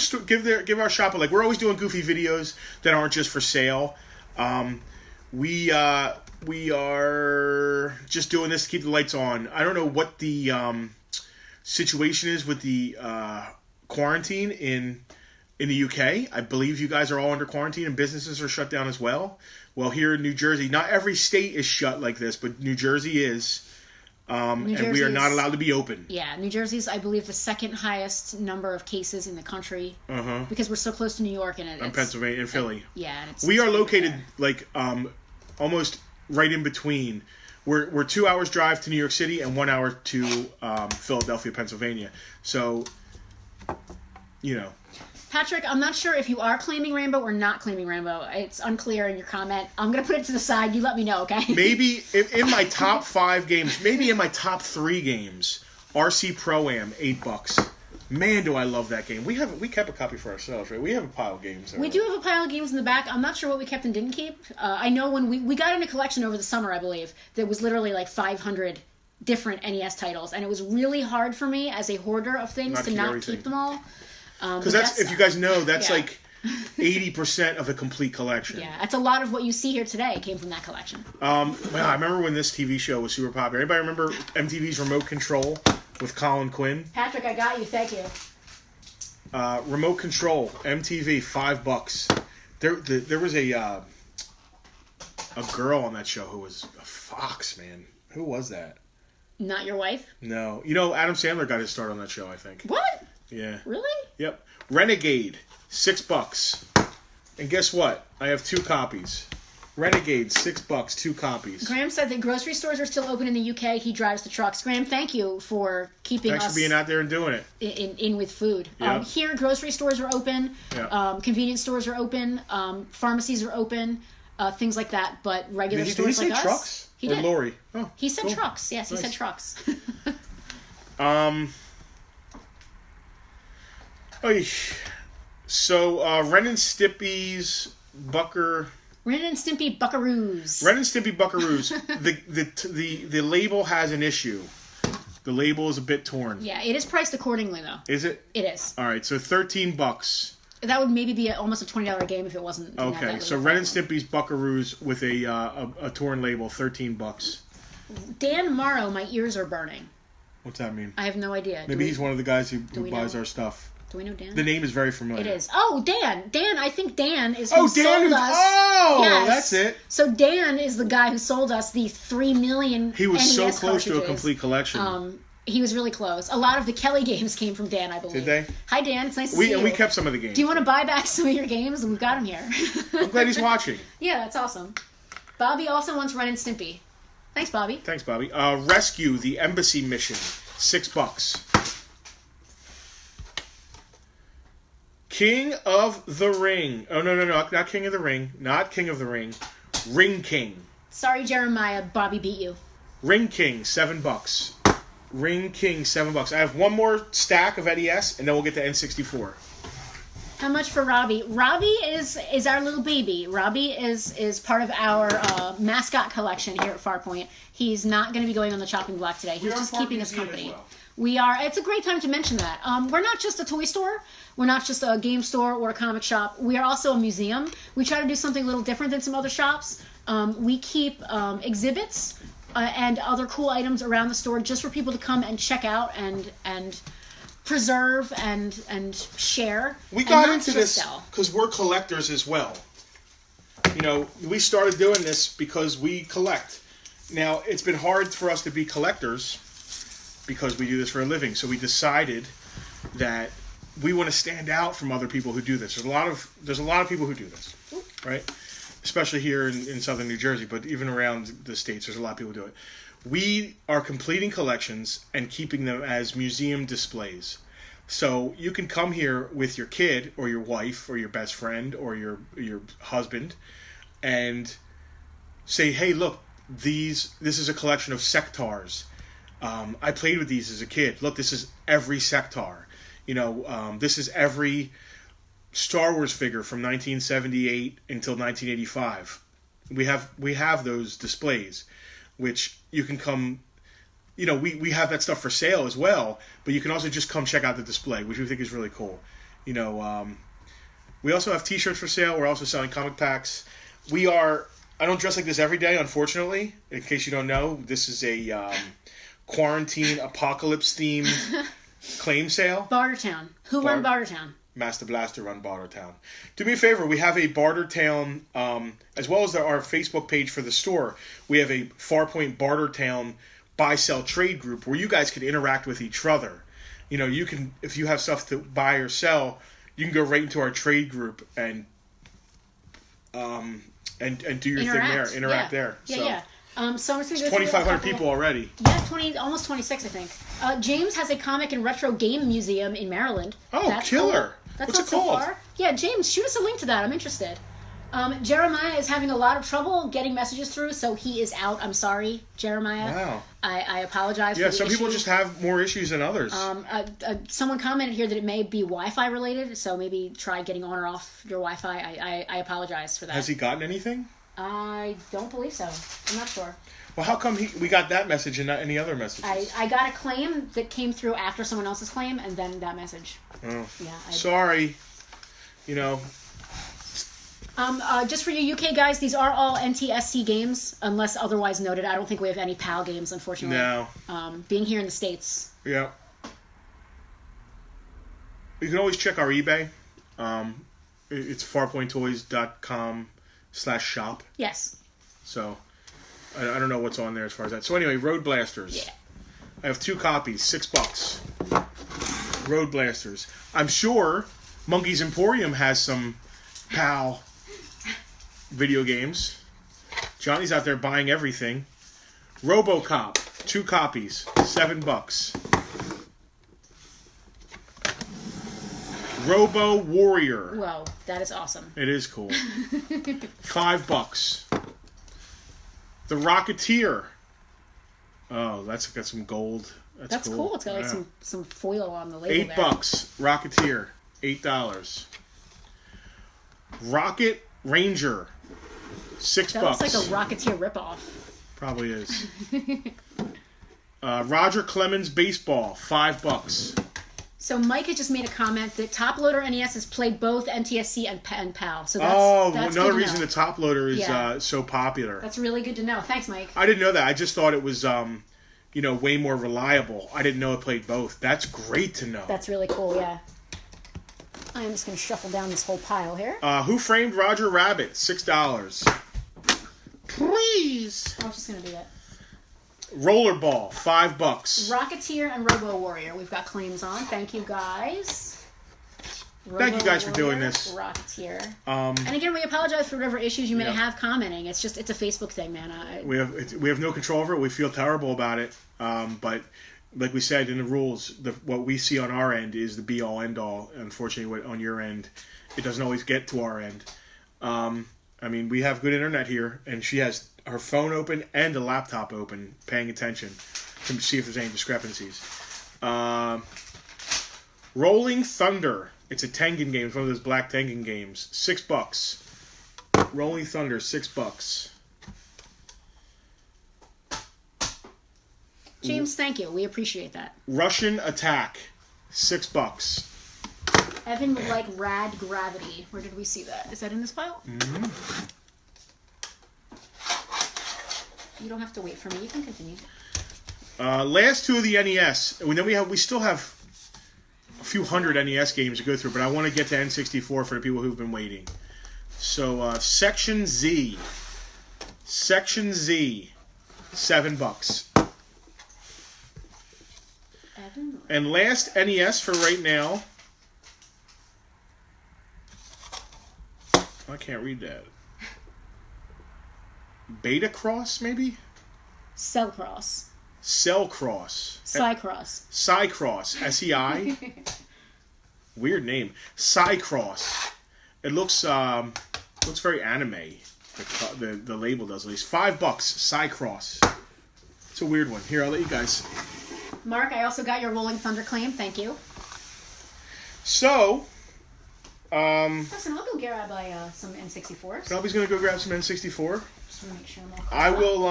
our shop a like. We're always doing goofy videos that aren't just for sale. We are just doing this to keep the lights on. I don't know what the situation is with the quarantine in the UK. I believe you guys are all under quarantine and businesses are shut down as well. Well, here in New Jersey, not every state is shut like this, but New Jersey is. And we are not allowed to be open. Yeah, New Jersey's, I believe, the second highest number of cases in the country. Because we're so close to New York and Pennsylvania and Philly. And we are located almost right in between. We're 2 hours drive to New York City and 1 hour to Philadelphia, Pennsylvania. So, Patrick, I'm not sure if you are claiming Rambo or not claiming Rambo. It's unclear in your comment. I'm going to put it to the side. You let me know, okay? Maybe in my top 5 games, maybe in my top 3 games, RC Pro-Am, $8. Man, do I love that game. We kept a copy for ourselves, right? We have a pile of games. We do have a pile of games in the back. I'm not sure what we kept and didn't keep. I know when we got in a collection over the summer, I believe, that was literally like 500 different NES titles. And it was really hard for me as a hoarder of things to not keep them all. Because that's, if you guys know, that's like 80% of a complete collection. Yeah, that's a lot of what you see here today came from that collection. I remember when this TV show was super popular. Anybody remember MTV's Remote Control with Colin Quinn? Patrick, I got you. Thank you. Remote Control, MTV, $5. There was a girl on that show who was a fox, man. Who was that? Not your wife? No. Adam Sandler got his start on that show, I think. What? Yeah. Really? Yep. Renegade, $6. And guess what? I have 2 copies. Renegade, $6, 2 copies. Graham said that grocery stores are still open in the UK. He drives the trucks. Graham, thank you for keeping us... Thanks for being out there and doing it. In with food. Yep. Here, grocery stores are open. Yep. Convenience stores are open. Pharmacies are open. Things like that. But regular stores like us... Did he say trucks? He did. Or lorry? Oh, he said cool. trucks. Yes, nice. He said trucks. So, Ren and Stimpy's Ren and Stimpy Buckaroos. Ren and Stimpy Buckaroos. the label has an issue. The label is a bit torn. Yeah, it is priced accordingly, though. Is it? It is. All right, so $13. That would maybe be almost a $20 game if it wasn't. Okay, so Ren and Stimpy's Buckaroos with a torn label, $13. Dan Morrow, my ears are burning. What's that mean? I have no idea. Maybe he's one of the guys who buys know? our stuff. Do we know Dan? The name is very familiar. It is. Oh, Dan. I think Dan is who Dan sold us. Oh, yes. That's it. So Dan is the guy who sold us the 3 million He was NES so close cartridges. to a complete collection. He was really close. A lot of the Kelly games came from Dan, I believe. Did they? Hi, Dan. It's nice to see you. And we kept some of the games. Do you want to buy back some of your games? We've got them here. I'm glad he's watching. Yeah, that's awesome. Bobby also wants Ren and Stimpy. Thanks, Bobby. Thanks, Bobby. Rescue the Embassy Mission. $6. King of the Ring. Oh, no, not King of the Ring. Not King of the Ring. Ring King. Sorry, Jeremiah. Bobby beat you. Ring King, $7. Ring King, $7. I have one more stack of NES, and then we'll get to N64. How much for Robbie? Robbie is our little baby. Robbie is part of our mascot collection here at Farpoint. He's not going to be going on the chopping block today. He's just keeping us company. Well. We are. It's a great time to mention that. We're not just a toy store. We're not just a game store or a comic shop. We are also a museum. We try to do something a little different than some other shops. We keep exhibits and other cool items around the store just for people to come and check out and preserve and share. We got into this because we're collectors as well. You know, we started doing this because we collect. Now, it's been hard for us to be collectors because we do this for a living. So we decided that we want to stand out from other people who do this. There's a lot of people who do this, right? Especially here in southern New Jersey, but even around the states, there's a lot of people who do it. We are completing collections and keeping them as museum displays. So you can come here with your kid or your wife or your best friend or your husband and say, hey, look, this is a collection of sectars. I played with these as a kid. Look, this is every sectar. You know, this is every Star Wars figure from 1978 until 1985. We have those displays, which you can come. You know, we have that stuff for sale as well, but you can also just come check out the display, which we think is really cool. You know, we also have T-shirts for sale. We're also selling comic packs. I don't dress like this every day, unfortunately. In case you don't know, this is a quarantine apocalypse themed claim sale. Bartertown. Who run Bartertown? Master Blaster run Bartertown. Do me a favor. We have a Bartertown, as well as our Facebook page for the store. We have a Farpoint Bartertown buy-sell trade group where you guys can interact with each other. You know, you can, if you have stuff to buy or sell, you can go right into our trade group and do your thing there, interact there. Yeah. So I'm just gonna go 2,500 people already. Yeah, almost 26, I think. James has a comic and retro game museum in Maryland. Oh, that's killer! Cool. What's it called? Far. Yeah, James, shoot us a link to that. I'm interested. Jeremiah is having a lot of trouble getting messages through, so he is out. I'm sorry, Jeremiah. Wow. I apologize for the some people just have more issues than others. Someone commented here that it may be Wi-Fi related, so maybe try getting on or off your Wi-Fi. I apologize for that. Has he gotten anything? I don't believe so. I'm not sure. Well, how come we got that message and not any other messages? I got a claim that came through after someone else's claim, and then that message. Oh. Yeah. Sorry. You know. Just for you UK guys, these are all NTSC games, unless otherwise noted. I don't think we have any PAL games, unfortunately. No. Being here in the States. Yeah. You can always check our eBay. It's farpointtoys.com/shop. Yes. So, I don't know what's on there as far as that. So anyway, Road Blasters. Yeah. I have 2 copies, $6. Road Blasters. I'm sure Monkey's Emporium has some PAL video games. Johnny's out there buying everything. RoboCop, 2 copies, $7. Robo Warrior. Whoa, that is awesome. It is cool. $5. The Rocketeer. Oh, that's got some gold. That's cool. It's got like some foil on the label. $8. Rocketeer. $8. Rocket Ranger. $6. That looks like a Rocketeer ripoff. Probably is. Roger Clemens Baseball. $5. So Mike has just made a comment that Top Loader NES has played both NTSC and PAL. So that's another reason the Top Loader is so popular. That's really good to know. Thanks, Mike. I didn't know that. I just thought it was way more reliable. I didn't know it played both. That's great to know. That's really cool, yeah. I'm just going to shuffle down this whole pile here. Who Framed Roger Rabbit? $6. Please. I was just going to do that. Rollerball, $5. Rocketeer and Robo Warrior. We've got claims on. Thank you, guys. Thank you guys for doing this. Rocketeer. And again, we apologize for whatever issues you may Yeah. have commenting. It's a Facebook thing, man. We have no control over it. We feel terrible about it. But like we said in the rules, what we see on our end is the be all end all. Unfortunately, on your end, it doesn't always get to our end. I mean, we have good internet here, and she has her phone open and a laptop open, paying attention to see if there's any discrepancies. Rolling Thunder. It's a Tengen game. It's one of those black Tengen games. $6. Rolling Thunder, $6. James, thank you. We appreciate that. Russian Attack, $6. Evan would like Rad Gravity. Where did we see that? Is that in this pile? Mm-hmm. You don't have to wait for me. You can continue. Last two of the NES. And then we still have a few hundred NES games to go through, but I want to get to N64 for the people who've been waiting. So, Section Z. Section Z, $7. Evan? And last NES for right now. I can't read that. Beta Cross, maybe? Cellcross. Cellcross. Cycross. Cycross. SEI? Weird name. Cycross. It looks very anime. The label does at least. $5. Cycross. It's a weird one. Here, I'll let you guys. Mark, I also got your Rolling Thunder claim. Thank you. So, Listen, I'll go grab some N64s. Penelope's going to go grab some N64. Just want to make sure I'm all caught I up. will,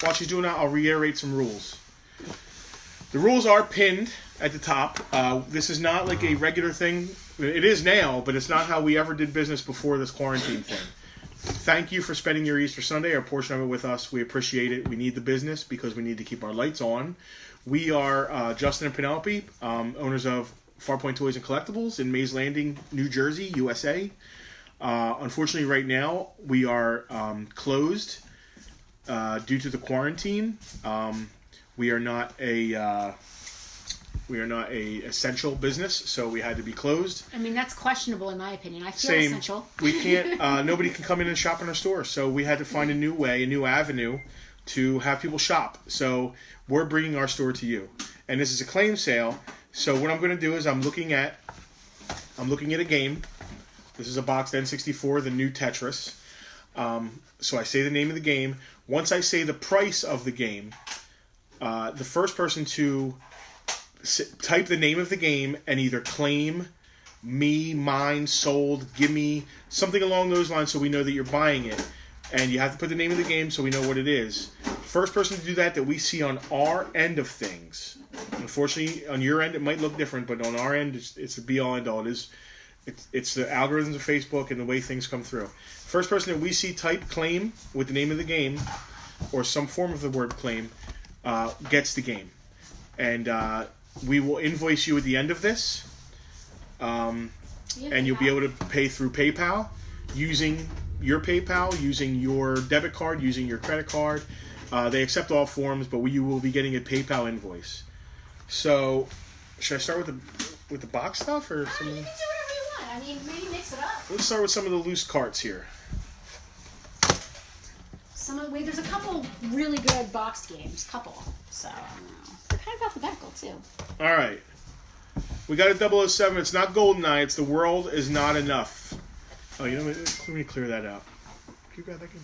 while she's doing that, I'll reiterate some rules. The rules are pinned at the top. This is not like a regular thing. It is now, but it's not how we ever did business before this quarantine thing. Thank you for spending your Easter Sunday, or a portion of it, with us. We appreciate it. We need the business because we need to keep our lights on. We are Justin and Penelope, owners of Farpoint Toys and Collectibles in Mays Landing, New Jersey, USA. Unfortunately, right now we are closed due to the quarantine. We are not a essential business, so we had to be closed. I mean, that's questionable in my opinion. I feel Same. essential. We can't. Nobody can come in and shop in our store, so we had to find a new way, a new avenue to have people shop. So we're bringing our store to you, and this is a claim sale. So what I'm going to do is I'm looking at a game. This is a boxed N64, the new Tetris. So I say the name of the game. Once I say the price of the game, the first person to type the name of the game and either claim me, mine, sold, gimme, something along those lines so we know that you're buying it. And you have to put the name of the game so we know what it is. First person to do that we see on our end of things. Unfortunately, on your end it might look different, but on our end it's the be all end all. It's the algorithms of Facebook and the way things come through. First person that we see type claim with the name of the game or some form of the word claim gets the game. And we will invoice you at the end of this. And you'll be able to pay through PayPal using your PayPal, using your debit card, using your credit card. They accept all forms, but you will be getting a PayPal invoice. So, should I start with the box stuff or something? You can do whatever you want. I mean, maybe mix it up. Let's start with some of the loose carts here. There's a couple really good boxed games. So, I don't know. They're kind of alphabetical, too. All right. We got a 007. It's not GoldenEye. It's The World Is Not Enough. Oh, you know what? Let me clear that out. Can you grab that again?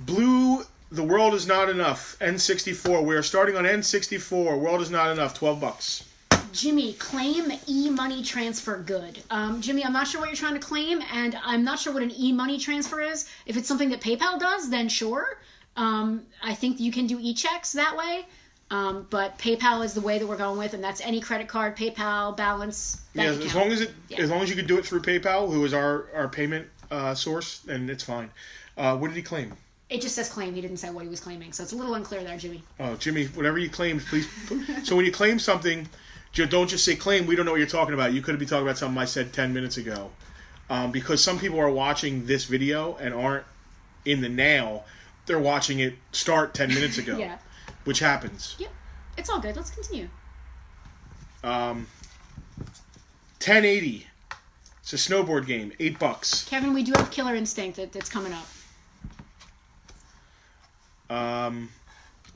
Blue, The World Is Not Enough. N64. We are starting on N64. World Is Not Enough. $12. Jimmy, claim e-money transfer good. Jimmy, I'm not sure what you're trying to claim, and I'm not sure what an e-money transfer is. If it's something that PayPal does, then sure. I think you can do e-checks that way. But PayPal is the way that we're going with, and that's any credit card, PayPal, balance. Yeah, as long as you could do it through PayPal, who is our payment source, then it's fine. What did he claim? It just says claim. He didn't say what he was claiming, so it's a little unclear there, Jimmy. Oh, Jimmy, whatever you claimed, please. So when you claim something, don't just say claim. We don't know what you're talking about. You could be talking about something I said 10 minutes ago, because some people are watching this video and aren't in the now. They're watching it start 10 minutes ago. Yeah. which happens. Yep. It's all good. Let's continue. 1080. It's a snowboard game. $8. Kevin, we do have Killer Instinct that's coming up.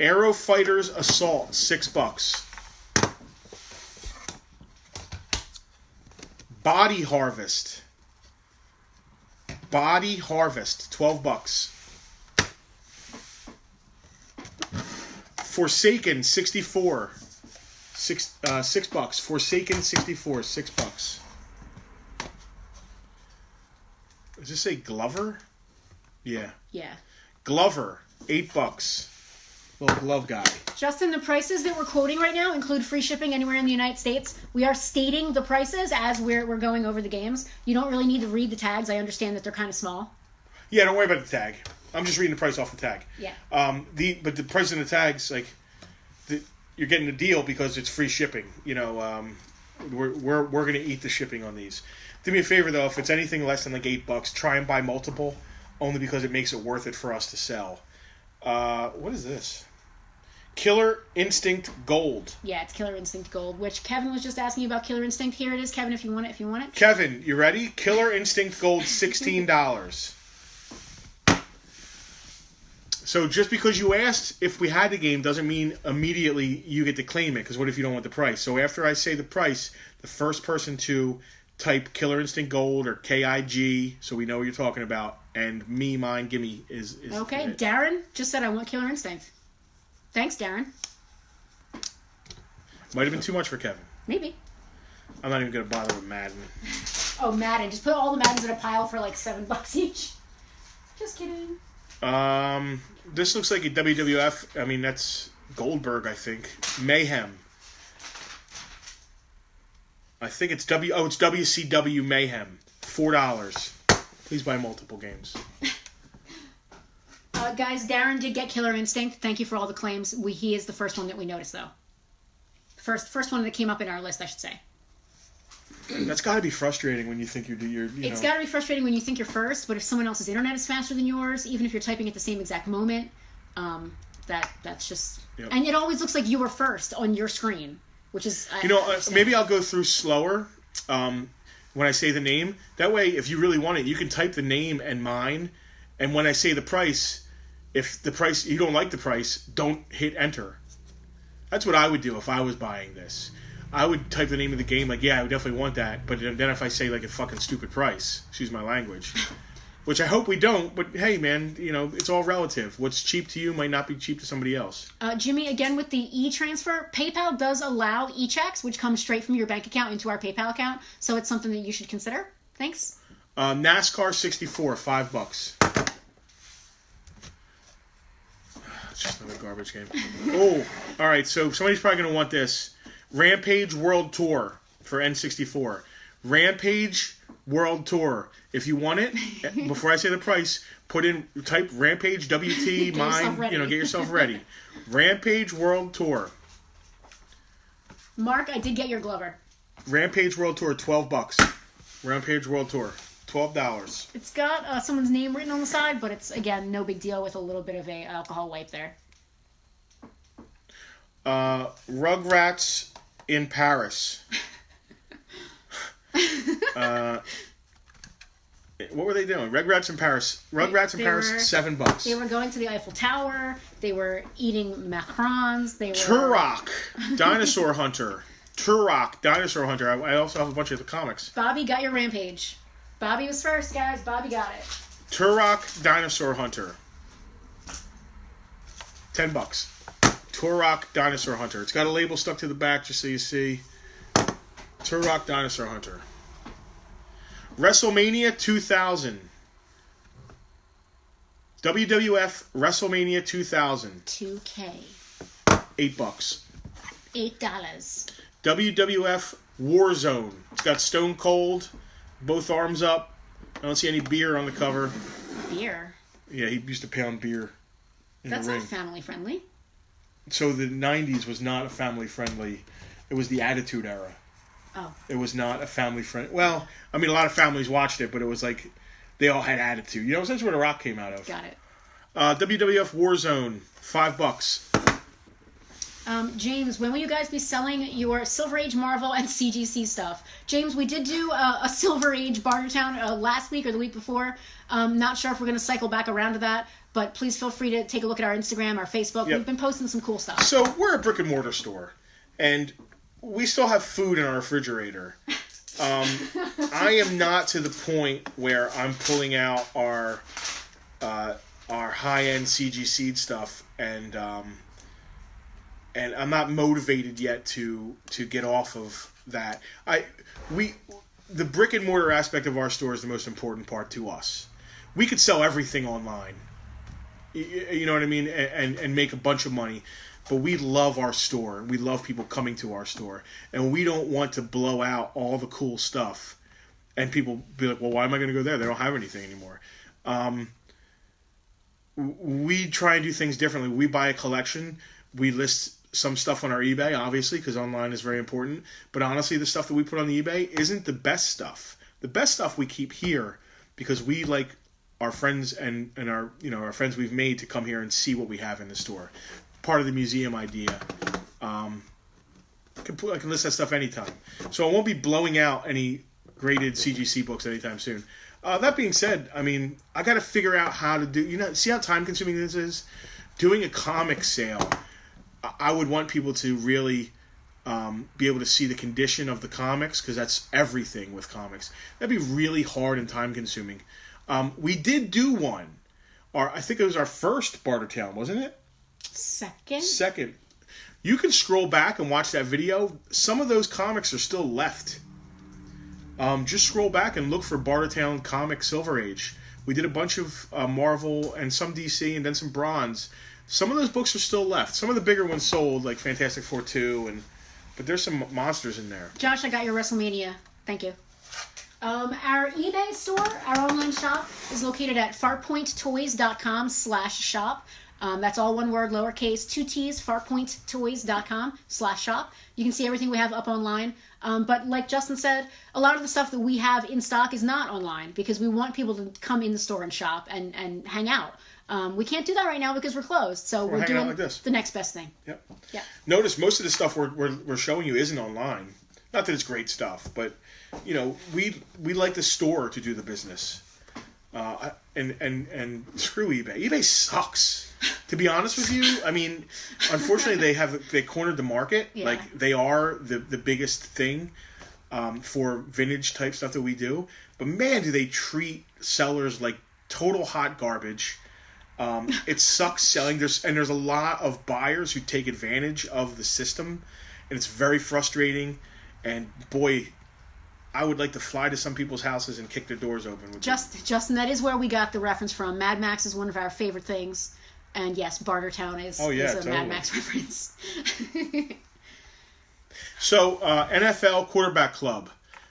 Aero Fighters Assault. $6. Body Harvest. $12. Forsaken 64. $6. Forsaken 64. $6. Does this say Glover? Yeah. Yeah. Glover, $8. Little glove guy. Justin, the prices that we're quoting right now include free shipping anywhere in the United States. We are stating the prices as we're going over the games. You don't really need to read the tags. I understand that they're kind of small. Yeah, don't worry about the tag. I'm just reading the price off the tag. Yeah. But the price of the tags, like, you're getting a deal because it's free shipping. You know, we're gonna eat the shipping on these. Do me a favor though, if it's anything less than like $8, try and buy multiple, only because it makes it worth it for us to sell. What is this? Killer Instinct Gold. Yeah, it's Killer Instinct Gold, which Kevin was just asking about Killer Instinct. Here it is, Kevin, if you want it. Kevin, you ready? Killer Instinct Gold, $16. So just because you asked if we had the game doesn't mean immediately you get to claim it, because what if you don't want the price? So after I say the price, the first person to type Killer Instinct Gold or KIG, so we know what you're talking about, and mine, gimme is okay, it. Darren just said I want Killer Instinct. Thanks, Darren. Might have been too much for Kevin. Maybe. I'm not even going to bother with Madden. Oh, Madden. Just put all the Maddens in a pile for like $7 each. Just kidding. This looks like a WWF. I mean, that's Goldberg, I think. Mayhem. I think it's it's WCW Mayhem. $4. Please buy multiple games. Guys, Darren did get Killer Instinct. Thank you for all the claims. He is the first one that we noticed, though. First one that came up in our list, I should say. That's got to be frustrating when you think It's got to be frustrating when you think you're first, but if someone else's internet is faster than yours, even if you're typing at the same exact moment, that's just... Yep. And it always looks like you were first on your screen, which is... maybe I'll go through slower when I say the name. That way, if you really want it, you can type the name and mine, and when I say the price... If the price you don't like the price, don't hit enter. That's what I would do if I was buying this. I would type the name of the game like, yeah, I would definitely want that. But then if I say like a fucking stupid price, excuse my language, which I hope we don't. But hey, man, it's all relative. What's cheap to you might not be cheap to somebody else. Jimmy, again with the e-transfer, PayPal does allow e-checks, which come straight from your bank account into our PayPal account. So it's something that you should consider. Thanks. NASCAR 64, $5. It's just another garbage game. Oh, all right. So somebody's probably going to want this. Rampage World Tour for N64. Rampage World Tour. If you want it, before I say the price, type Rampage WT mine. Get yourself ready. Rampage World Tour. Mark, I did get your Glover. Rampage World Tour, $12. Rampage World Tour. $12. It's got someone's name written on the side, but it's, again, no big deal with a little bit of a alcohol wipe there. Rugrats in Paris. What were they doing? Rugrats in Paris. Rugrats in Paris, $7. They were going to the Eiffel Tower. They were eating macarons. They were... Turok, Dinosaur Hunter. Turok, Dinosaur Hunter. I also have a bunch of the comics. Bobby got your Rampage. Bobby was first, guys. Bobby got it. Turok Dinosaur Hunter. $10. Turok Dinosaur Hunter. It's got a label stuck to the back just so you see. Turok Dinosaur Hunter. WrestleMania 2000. WWF WrestleMania 2000. 2K. $8. $8. WWF Warzone. It's got Stone Cold. Both arms up. I don't see any beer on the cover. Beer? Yeah, he used to pound beer in That's the ring. not family friendly. So the 90s was not a family friendly. It was the Attitude Era. Oh. It was not a family friendly. Well, I mean, a lot of families watched it, but it was like they all had attitude. That's where The Rock came out of. Got it. WWF Warzone, $5. James, when will you guys be selling your Silver Age Marvel and CGC stuff? James, we did do a Silver Age Bartertown last week or the week before. Not sure if we're going to cycle back around to that, but please feel free to take a look at our Instagram, our Facebook. Yep. We've been posting some cool stuff. So we're a brick and mortar store, and we still have food in our refrigerator. I am not to the point where I'm pulling out our high-end CG seed stuff, and I'm not motivated yet to get off of that. The brick and mortar aspect of our store is the most important part to us. We could sell everything online, you know what I mean, and make a bunch of money. But we love our store. We love people coming to our store, and we don't want to blow out all the cool stuff. And people be like, "Well, why am I going to go there? They don't have anything anymore." We try and do things differently. We buy a collection. We list some stuff on our eBay, obviously, because online is very important. But honestly, the stuff that we put on the eBay isn't the best stuff. The best stuff we keep here because we like our friends and our our friends we've made to come here and see what we have in the store. Part of the museum idea. I can list that stuff anytime. So I won't be blowing out any graded CGC books anytime soon. That being said, I mean, I got to figure out how to do. See how time consuming this is. Doing a comic sale. I would want people to really be able to see the condition of the comics, because that's everything with comics. That'd be really hard and time consuming. We did do one. I think it was our first Bartertown, wasn't it? Second. You can scroll back and watch that video. Some of those comics are still left. Just scroll back and look for Bartertown Comic Silver Age. We did a bunch of Marvel and some DC and then some Bronze. Some of those books are still left. Some of the bigger ones sold, like Fantastic Four 2, but there's some monsters in there. Josh, I got your WrestleMania. Thank you. Our eBay store, our online shop, is located at farpointtoys.com/shop. That's all one word, lowercase, 2 T's, farpointtoys.com/shop. You can see everything we have up online. But like Justin said, a lot of the stuff that we have in stock is not online because we want people to come in the store and shop and hang out. We can't do that right now because we're closed. So we're doing like the next best thing. Yep. Yeah. Notice most of the stuff we're showing you isn't online. Not that it's great stuff, but we like the store to do the business. And screw eBay. eBay sucks. To be honest with you, I mean, unfortunately they cornered the market. Yeah. Like they are the biggest thing for vintage type stuff that we do. But man, do they treat sellers like total hot garbage. It sucks selling. There's a lot of buyers who take advantage of the system, and it's very frustrating. And boy, I would like to fly to some people's houses and kick their doors open. Justin, that is where we got the reference from. Mad Max is one of our favorite things. And yes, Bartertown is a totally. Mad Max reference. So, NFL Quarterback Club.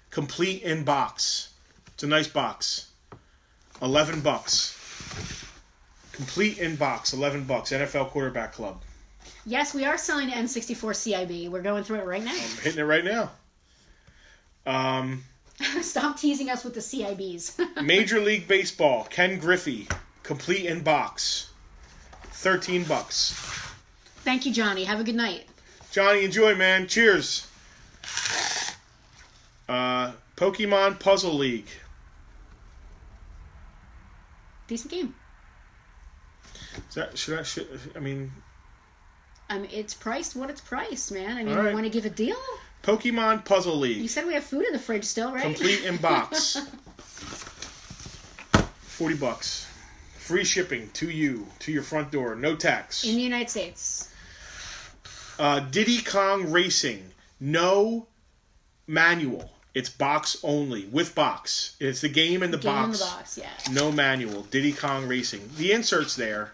Complete in box. It's a nice box. $11. Complete in box. $11. NFL Quarterback Club. Yes, we are selling the N64 CIB. We're going through it right now. I'm hitting it right now. Stop teasing us with the CIBs. Major League Baseball. Ken Griffey. Complete in box. $13. Thank you, Johnny. Have a good night. Johnny, enjoy, man. Cheers. Pokemon Puzzle League. Decent game. It's priced what it's priced, man. I mean, right. You want to give a deal? Pokemon Puzzle League. You said we have food in the fridge still, right? Complete in box. $40. Free shipping to you, to your front door. No tax. In the United States. Diddy Kong Racing. No manual. It's box only. With box. It's the game in the box. Game in the box, yeah. No manual. Diddy Kong Racing. The insert's there.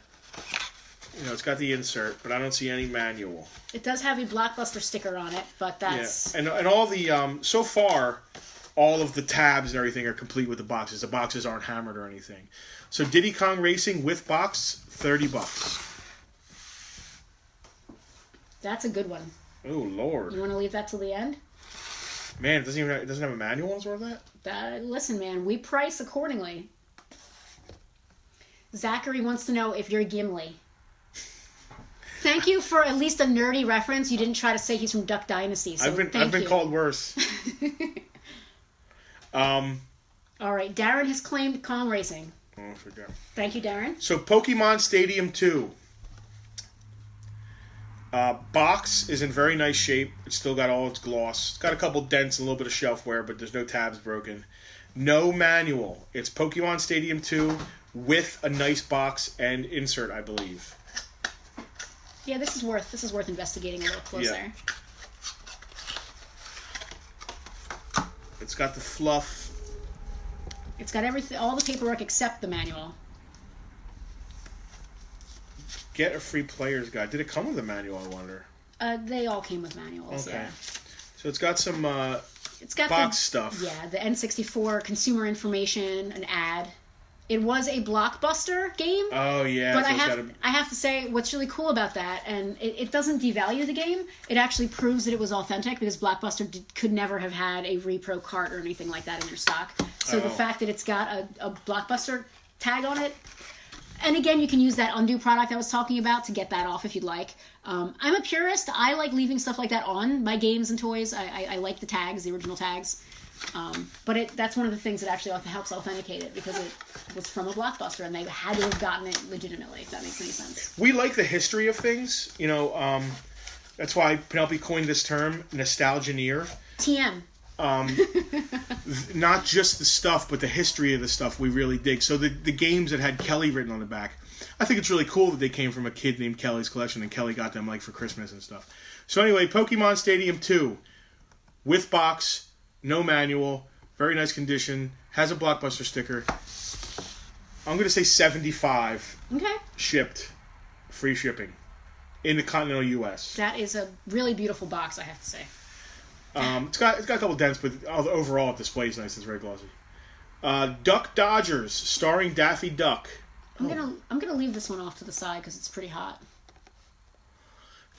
It's got the insert, but I don't see any manual. It does have a Blockbuster sticker on it, but that's... Yeah. And all the... so far, all of the tabs and everything are complete with the boxes. The boxes aren't hammered or anything. So Diddy Kong Racing with box, $30. That's a good one. Oh, Lord. You want to leave that till the end? Man, it doesn't have a manual as well as that? Listen, man, we price accordingly. Zachary wants to know if you're Gimli. Thank you for at least a nerdy reference. You didn't try to say he's from Duck Dynasty. So I've been called worse. All right, Darren has claimed Kong Racing. Oh, for Darren. Thank you, Darren. So Pokemon Stadium 2. Box is in very nice shape. It's still got all its gloss. It's got a couple dents and a little bit of shelf wear, but there's no tabs broken. No manual. It's Pokemon Stadium 2 with a nice box and insert, I believe. Yeah, this is worth investigating a little closer. Yeah. It's got the fluff. It's got everything, all the paperwork except the manual. Get a free player's guide. Did it come with a manual, I wonder? They all came with manuals, okay. Yeah. So it's got some it's got box stuff. Yeah, the N64 consumer information, an ad. It was a Blockbuster game. Oh, yeah. But so I have to say, what's really cool about that, and it doesn't devalue the game, it actually proves that it was authentic, because Blockbuster could never have had a repro cart or anything like that in their stock. So the fact that it's got a Blockbuster tag on it, and again, you can use that undo product I was talking about to get that off if you'd like. I'm a purist. I like leaving stuff like that on my games and toys. I like the tags, the original tags. But that's one of the things that actually helps authenticate it, because it was from a Blockbuster and they had to have gotten it legitimately, if that makes any sense. We like the history of things. You know, that's why Penelope coined this term, nostalgineer. TM. Not just the stuff, but the history of the stuff we really dig. So the games that had Kelly written on the back, I think it's really cool that they came from a kid named Kelly's collection, and Kelly got them like for Christmas and stuff. So anyway, Pokemon Stadium 2 with box, no manual, very nice condition, has a Blockbuster sticker. I'm going to say 75. Okay. Shipped, free shipping in the continental U.S. That is a really beautiful box, I have to say. It's got a couple dents, but overall it displays nice. It's very glossy. Duck Dodgers, starring Daffy Duck. I'm gonna leave this one off to the side because it's pretty hot.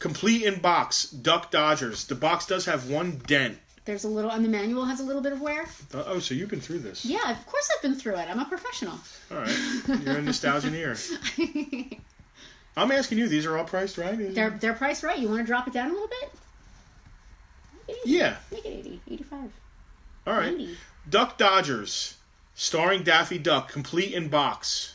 Complete in box, Duck Dodgers. The box does have one dent. There's a little, and the manual has a little bit of wear. Oh, so you've been through this? Yeah, of course I've been through it. I'm a professional. All right, you're a nostalgineer. I'm asking you. These are all priced right? They're priced right. You want to drop it down a little bit? 80. Yeah. Make it 80, 85. All right. 90. Duck Dodgers, starring Daffy Duck, complete in box.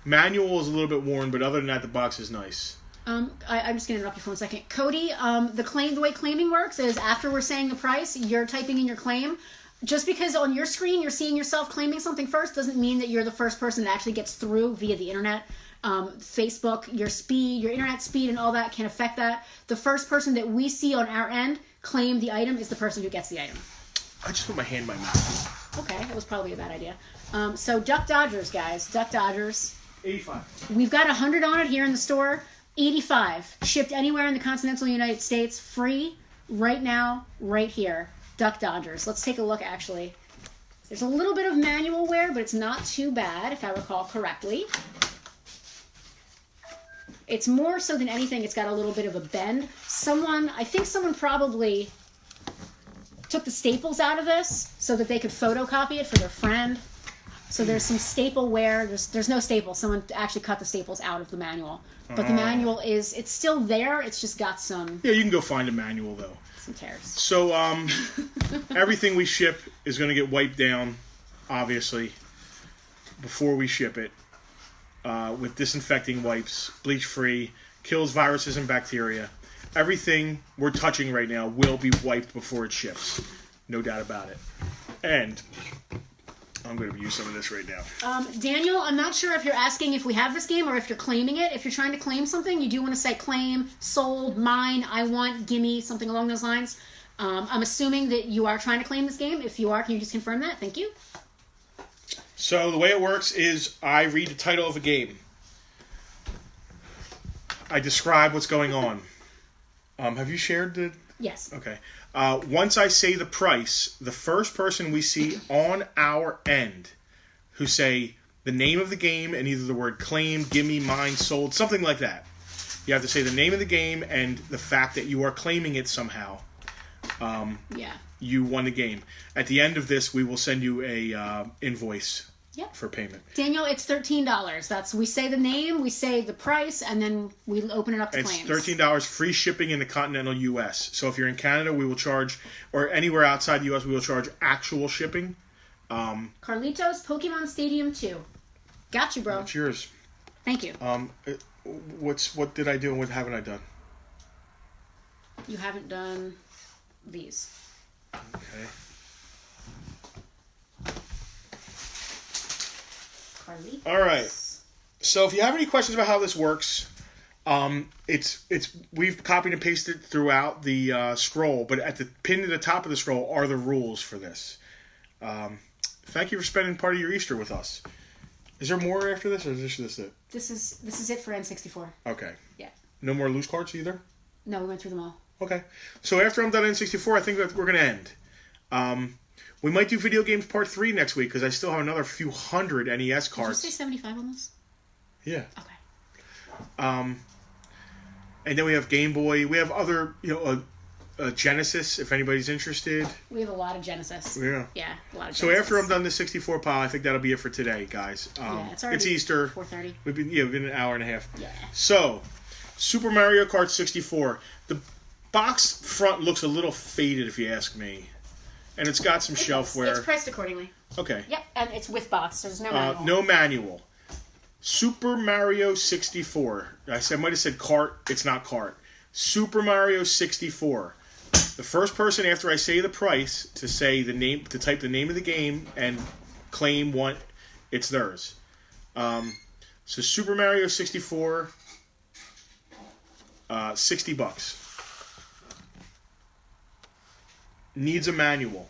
Manual is a little bit worn, but other than that, the box is nice. I'm just going to interrupt you for 1 second. Cody, the way claiming works is after we're saying the price, you're typing in your claim. Just because on your screen you're seeing yourself claiming something first doesn't mean that you're the first person that actually gets through via the internet. Facebook, your speed, your internet speed, and all that can affect that. The first person that we see on our end claim the item is the person who gets the item. I just put my hand in my mouth. Okay, that was probably a bad idea. So Duck Dodgers, guys. Duck Dodgers. 85. We've got 100 on it here in the store. 85. Shipped anywhere in the continental United States. Free right now, right here. Duck Dodgers. Let's take a look, actually. There's a little bit of manual wear, but it's not too bad, if I recall correctly. It's more so than anything, it's got a little bit of a bend. I think someone probably took the staples out of this so that they could photocopy it for their friend. So there's some staple wear. There's no staples. Someone actually cut the staples out of the manual. But the manual it's still there. It's just got some... Yeah, you can go find a manual, though. Some tears. So, everything we ship is going to get wiped down, obviously, before we ship it. With disinfecting wipes, bleach-free, kills viruses and bacteria. Everything we're touching right now will be wiped before it ships. No doubt about it. And I'm going to use some of this right now. Daniel, I'm not sure if you're asking if we have this game or if you're claiming it. If you're trying to claim something, you do want to say claim, sold, mine, I want, gimme, something along those lines. I'm assuming that you are trying to claim this game. If you are, can you just confirm that? Thank you. So the way it works is I read the title of a game. I describe what's going on. Have you shared the... Yes. Okay. Once I say the price, the first person we see on our end who say the name of the game and either the word claim, gimme, mine, sold, something like that. You have to say the name of the game and the fact that you are claiming it somehow. Yeah. You won the game. At the end of this, we will send you a invoice Yep. for payment. Daniel, it's $13. We say the name, we say the price, and then we open it up to claims. It's $13 free shipping in the continental U.S. So if you're in Canada, we will charge, or anywhere outside the U.S., we will charge actual shipping. Carlitos, Pokemon Stadium 2. Got you, bro. That's yours. Thank you. What did I do and what haven't I done? You haven't done these. Okay. Carlitos. All right. So if you have any questions about how this works, we've copied and pasted throughout the scroll, but at the pinned at the top of the scroll are the rules for this. Thank you for spending part of your Easter with us. Is there more after this, or is this it? This is it for N64. Okay. Yeah. No more loose cards either? No, we went through them all. Okay. So after I'm done N64, I think that we're going to end. We might do Video Games Part 3 next week, because I still have another few hundred NES cards. Did you say 75 on this? Yeah. Okay. And then we have Game Boy. We have other, Genesis, if anybody's interested. We have a lot of Genesis. Yeah. Yeah, a lot of Genesis. So after I'm done the 64 pile, I think that'll be it for today, guys. Yeah, it's already it's Easter. 4:30. We've been an hour and a half. Yeah. So, Super Mario Kart 64. The box front looks a little faded, if you ask me. And it's got some shelfware. It's priced accordingly. Okay. Yep, and it's with box. So there's no manual. No manual. Super Mario 64. I might have said cart. It's not cart. Super Mario 64. The first person after I say the price to say the name, to type the name of the game and claim what, it's theirs. So Super Mario 64, $60. Needs a manual.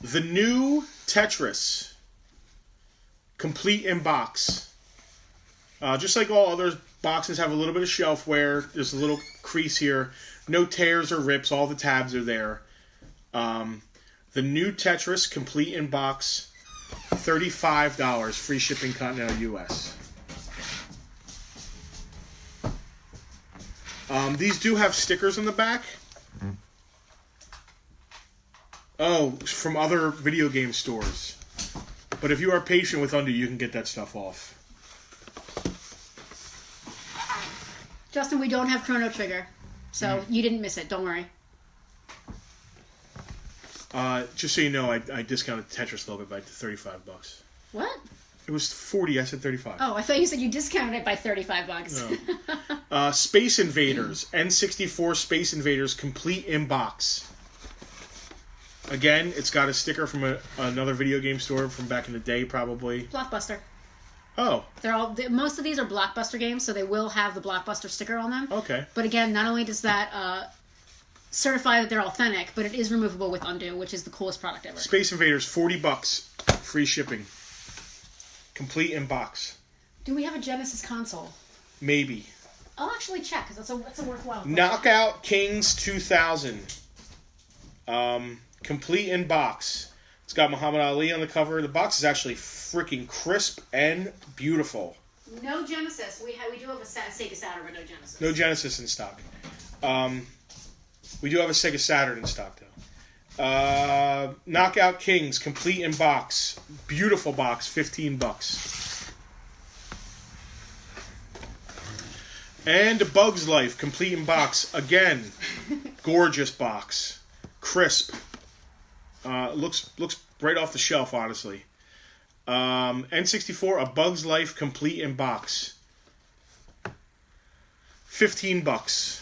The new Tetris, complete in box. Just like all others, boxes have a little bit of shelfware. There's a little crease here. No tears or rips. All the tabs are there. The new Tetris, complete in box, $35. Free shipping continental U.S. These do have stickers on the back. Oh, from other video game stores. But if you are patient with Undo, you can get that stuff off. Justin, we don't have Chrono Trigger, so you didn't miss it. Don't worry. Just so you know, I discounted Tetris a little bit by $35. What? It was 40. I said 35. Oh, I thought you said you discounted it by $35. No. Space Invaders, N64 Space Invaders, complete in box. Again, it's got a sticker from another video game store from back in the day, probably. Blockbuster. Oh. Most of these are Blockbuster games, so they will have the Blockbuster sticker on them. Okay. But again, not only does that certify that they're authentic, but it is removable with Undo, which is the coolest product ever. Space Invaders, $40, free shipping, complete in box. Do we have a Genesis console? Maybe. I'll actually check because that's a worthwhile question. Knockout Kings 2000, complete in box. It's got Muhammad Ali on the cover. The box is actually freaking crisp and beautiful. No Genesis. We do have a Sega Saturn, but no Genesis. No Genesis in stock. We do have a Sega Saturn in stock, though. Knockout Kings, complete in box. Beautiful box, $15. And A Bug's Life, complete in box. Again, gorgeous box. Crisp. Looks right off the shelf, honestly. N64, A Bug's Life, complete in box. $15.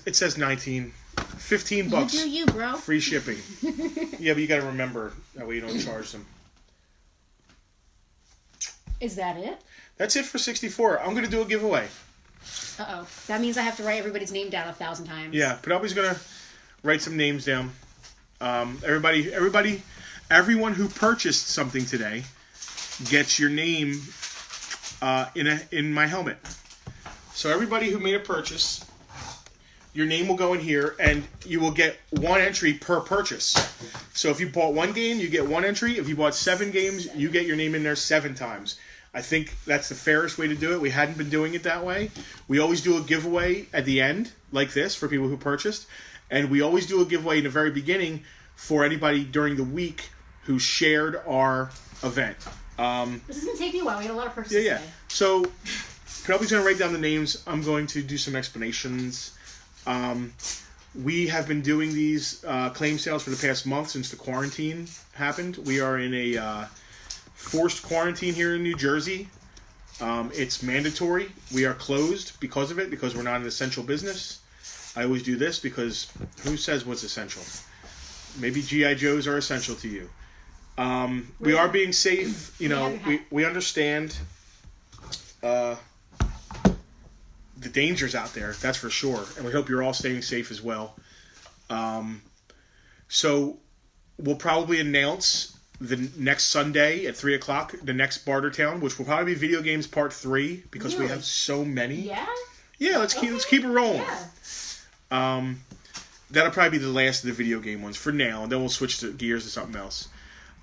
It says 19. $15. You do you, bro. Free shipping. Yeah, but you got to remember that way you don't charge them. Is that it? That's it for 64. I'm going to do a giveaway. Uh-oh. That means I have to write everybody's name down 1,000 times. Yeah, Penelope's going to write some names down. Everyone who purchased something today gets your name in my helmet. So everybody who made a purchase, your name will go in here, and you will get one entry per purchase. So if you bought one game, you get one entry. If you bought 7 games, you get your name in there 7 times. I think that's the fairest way to do it. We hadn't been doing it that way. We always do a giveaway at the end, like this, for people who purchased. And we always do a giveaway in the very beginning for anybody during the week who shared our event. This is going to take me a while. We had a lot of purchases Yeah. today. So, Penelope's going to write down the names. I'm going to do some explanations. We have been doing these claim sales for the past month since the quarantine happened. We are in a forced quarantine here in New Jersey. It's mandatory. We are closed because of it, because we're not an essential business. I always do this because who says what's essential? Maybe G.I. Joes are essential to you. We are being safe. You know, we understand the dangers out there, that's for sure. And we hope you're all staying safe as well. So we'll probably announce the next Sunday at 3 o'clock, the next Bartertown, which will probably be Video Games Part 3, because we have so many. Yeah? Yeah, let's keep it rolling. Yeah. That'll probably be the last of the video game ones for now, and then we'll switch gears to something else.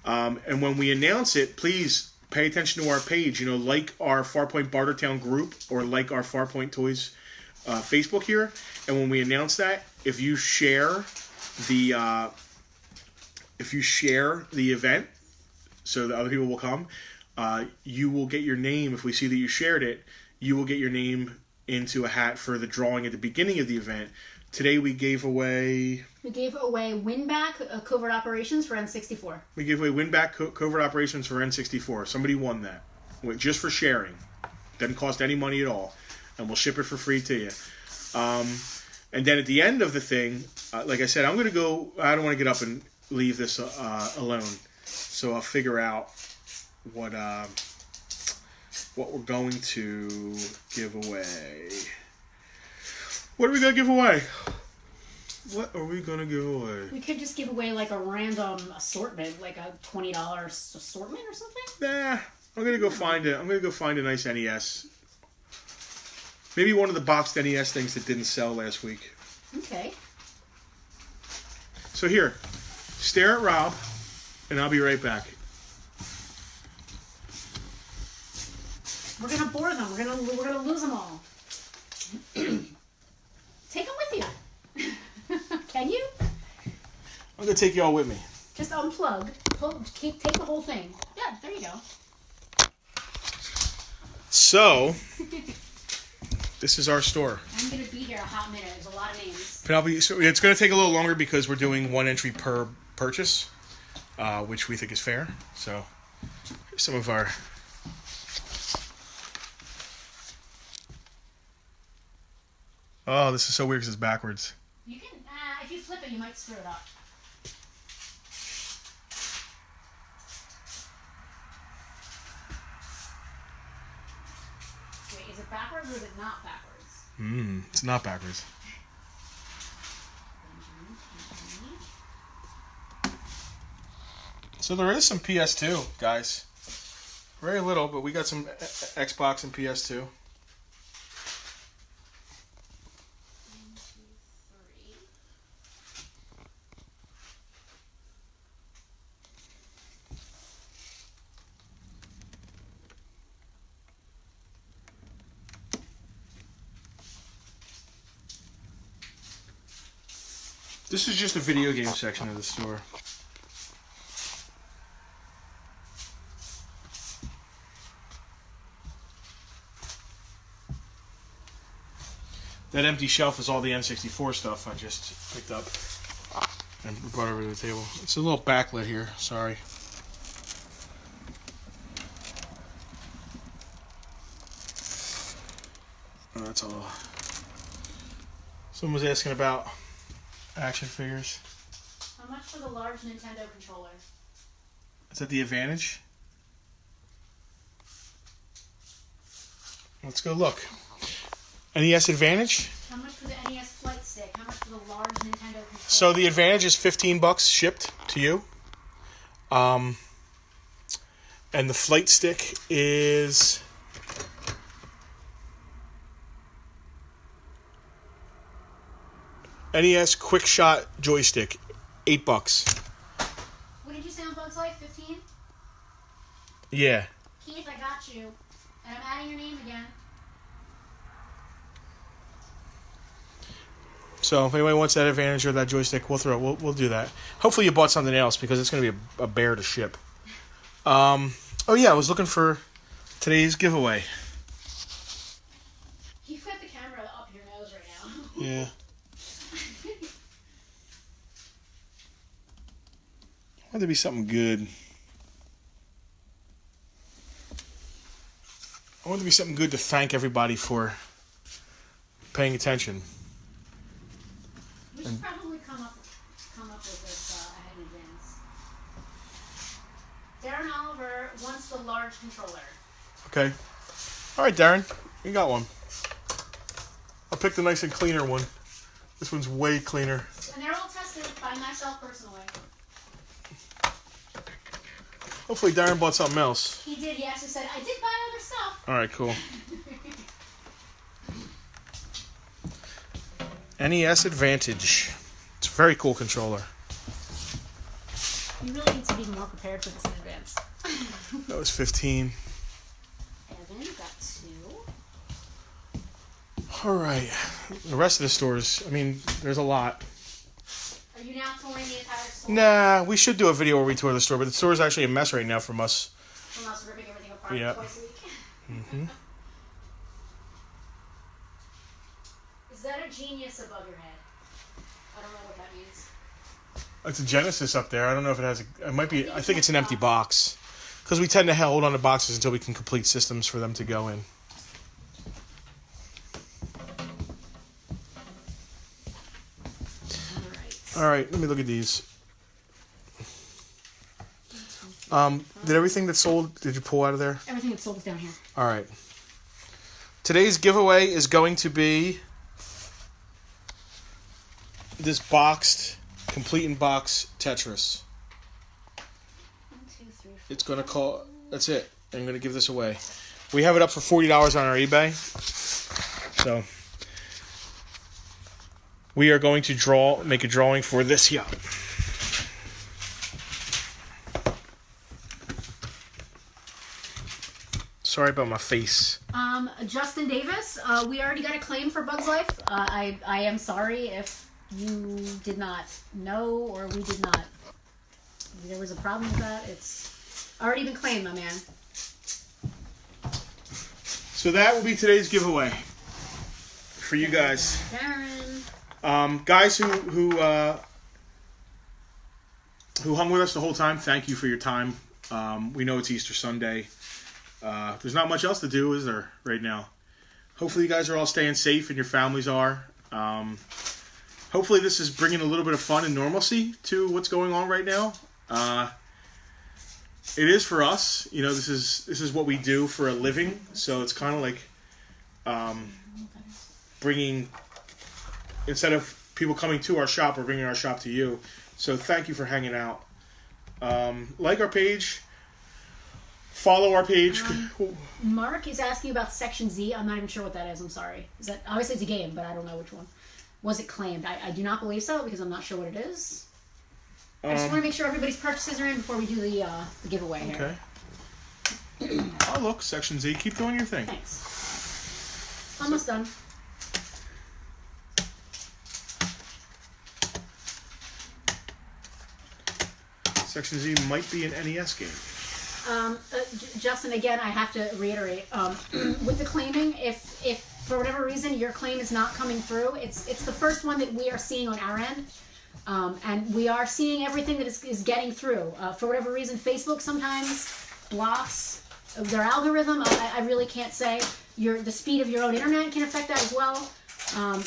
And when we announce it, please pay attention to our page. You know, like our Farpoint Bartertown group, or like our Farpoint Toys Facebook here. And when we announce that, if you share the event, so that other people will come, you will get your name. If we see that you shared it, you will get your name into a hat for the drawing at the beginning of the event. Today we gave away Win-Back Covert Operations for N64. We gave away Win-Back Covert Operations for N64. Somebody won that. Just for sharing. Doesn't cost any money at all. And we'll ship it for free to you. And then at the end of the thing, like I said, I'm going to go... I don't want to get up and leave this alone. So I'll figure out what we're going to give away. What are we going to give away? What are we going to give away? We could just give away like a random assortment, like a $20 assortment or something? Nah, I'm going to go find it. I'm going to go find a nice NES. Maybe one of the boxed NES things that didn't sell last week. Okay. So here, stare at Rob, and I'll be right back. We're going to bore them. We're gonna lose them all. Take them with you. Can you? I'm going to take you all with me. Just unplug. Take the whole thing. Yeah, there you go. So, this is our store. I'm going to be here a hot minute. There's a lot of names. Penelope, so it's going to take a little longer because we're doing one entry per purchase, which we think is fair. So, here's some of our... Oh, this is so weird because it's backwards. You can, if you flip it, you might screw it up. Wait, is it backwards or is it not backwards? It's not backwards. So there is some PS2, guys. Very little, but we got some Xbox and PS2. This is just the video game section of the store. That empty shelf is all the N64 stuff I just picked up and brought over to the table. It's a little backlit here, sorry. Oh, that's all. Someone was asking about action figures. How much for the large Nintendo controller? Is that the Advantage? Let's go look. NES Advantage? How much for the NES Flight Stick? How much for the large Nintendo controller? So the Advantage is $15 shipped to you. And the Flight Stick is... NES Quick Shot Joystick, $8. What did you say on Bugs Life? 15? Yeah. Keith, I got you. And I'm adding your name again. So if anybody wants that Advantage or that joystick, we'll do that. Hopefully you bought something else because it's going to be a bear to ship. Oh yeah, I was looking for today's giveaway. You've got the camera up your nose right now. Yeah. I want there to be something good. I want there to be something good to thank everybody for paying attention. We should probably come up with this ahead in advance. Darren Oliver wants the large controller. Okay. All right, Darren, you got one. I'll pick the nice and cleaner one. This one's way cleaner. And they're all tested by myself personally. Hopefully Darren bought something else. He did. He actually said, I did buy other stuff. All right, cool. NES Advantage. It's a very cool controller. You really need to be more prepared for this in advance. That was 15. Evan got 2. All right. The rest of the stores, I mean, there's a lot. Are you now touring the entire store? Nah, we should do a video where we tour the store, but the store is actually a mess right now from us. From us ripping everything apart Yep. twice a week. Mm-hmm. Is that a genius above your head? I don't know what that means. It's a Genesis up there. I don't know if it has it might be, I think it's an empty box. Because we tend to hold on to boxes until we can complete systems for them to go in. All right, let me look at these. Did everything that's sold, did you pull out of there? Everything that's sold is down here. All right. Today's giveaway is going to be this boxed, complete in box Tetris. 1, 2, 3, 4. It's going to call, that's it. I'm going to give this away. We have it up for $40 on our eBay. So we are going to make a drawing for this here. Sorry about my face. Justin Davis, we already got a claim for Bug's Life. I am sorry if you did not know or we did not. There was a problem with that. It's already been claimed, my man. So that will be today's giveaway for you guys. Darren. Guys who hung with us the whole time, thank you for your time. We know it's Easter Sunday. There's not much else to do, is there, right now? Hopefully you guys are all staying safe and your families are. Hopefully this is bringing a little bit of fun and normalcy to what's going on right now. It is for us. You know, this is what we do for a living. So it's kind of like bringing, instead of people coming to our shop, we're bringing our shop to you. So thank you for hanging out. Like our page. Follow our page. Mark is asking about Section Z. I'm not even sure what that is. I'm sorry. Is that obviously it's a game, but I don't know which one. Was it claimed? I do not believe so because I'm not sure what it is. I just want to make sure everybody's purchases are in before we do the giveaway here. Okay. Oh look, Section Z. Keep doing your thing. Thanks. Almost done. Section Z might be an NES game. Justin, again, I have to reiterate, with the claiming, if for whatever reason your claim is not coming through, it's the first one that we are seeing on our end, and we are seeing everything that is getting through. For whatever reason, Facebook sometimes blocks their algorithm. I really can't say. The speed of your own internet can affect that as well.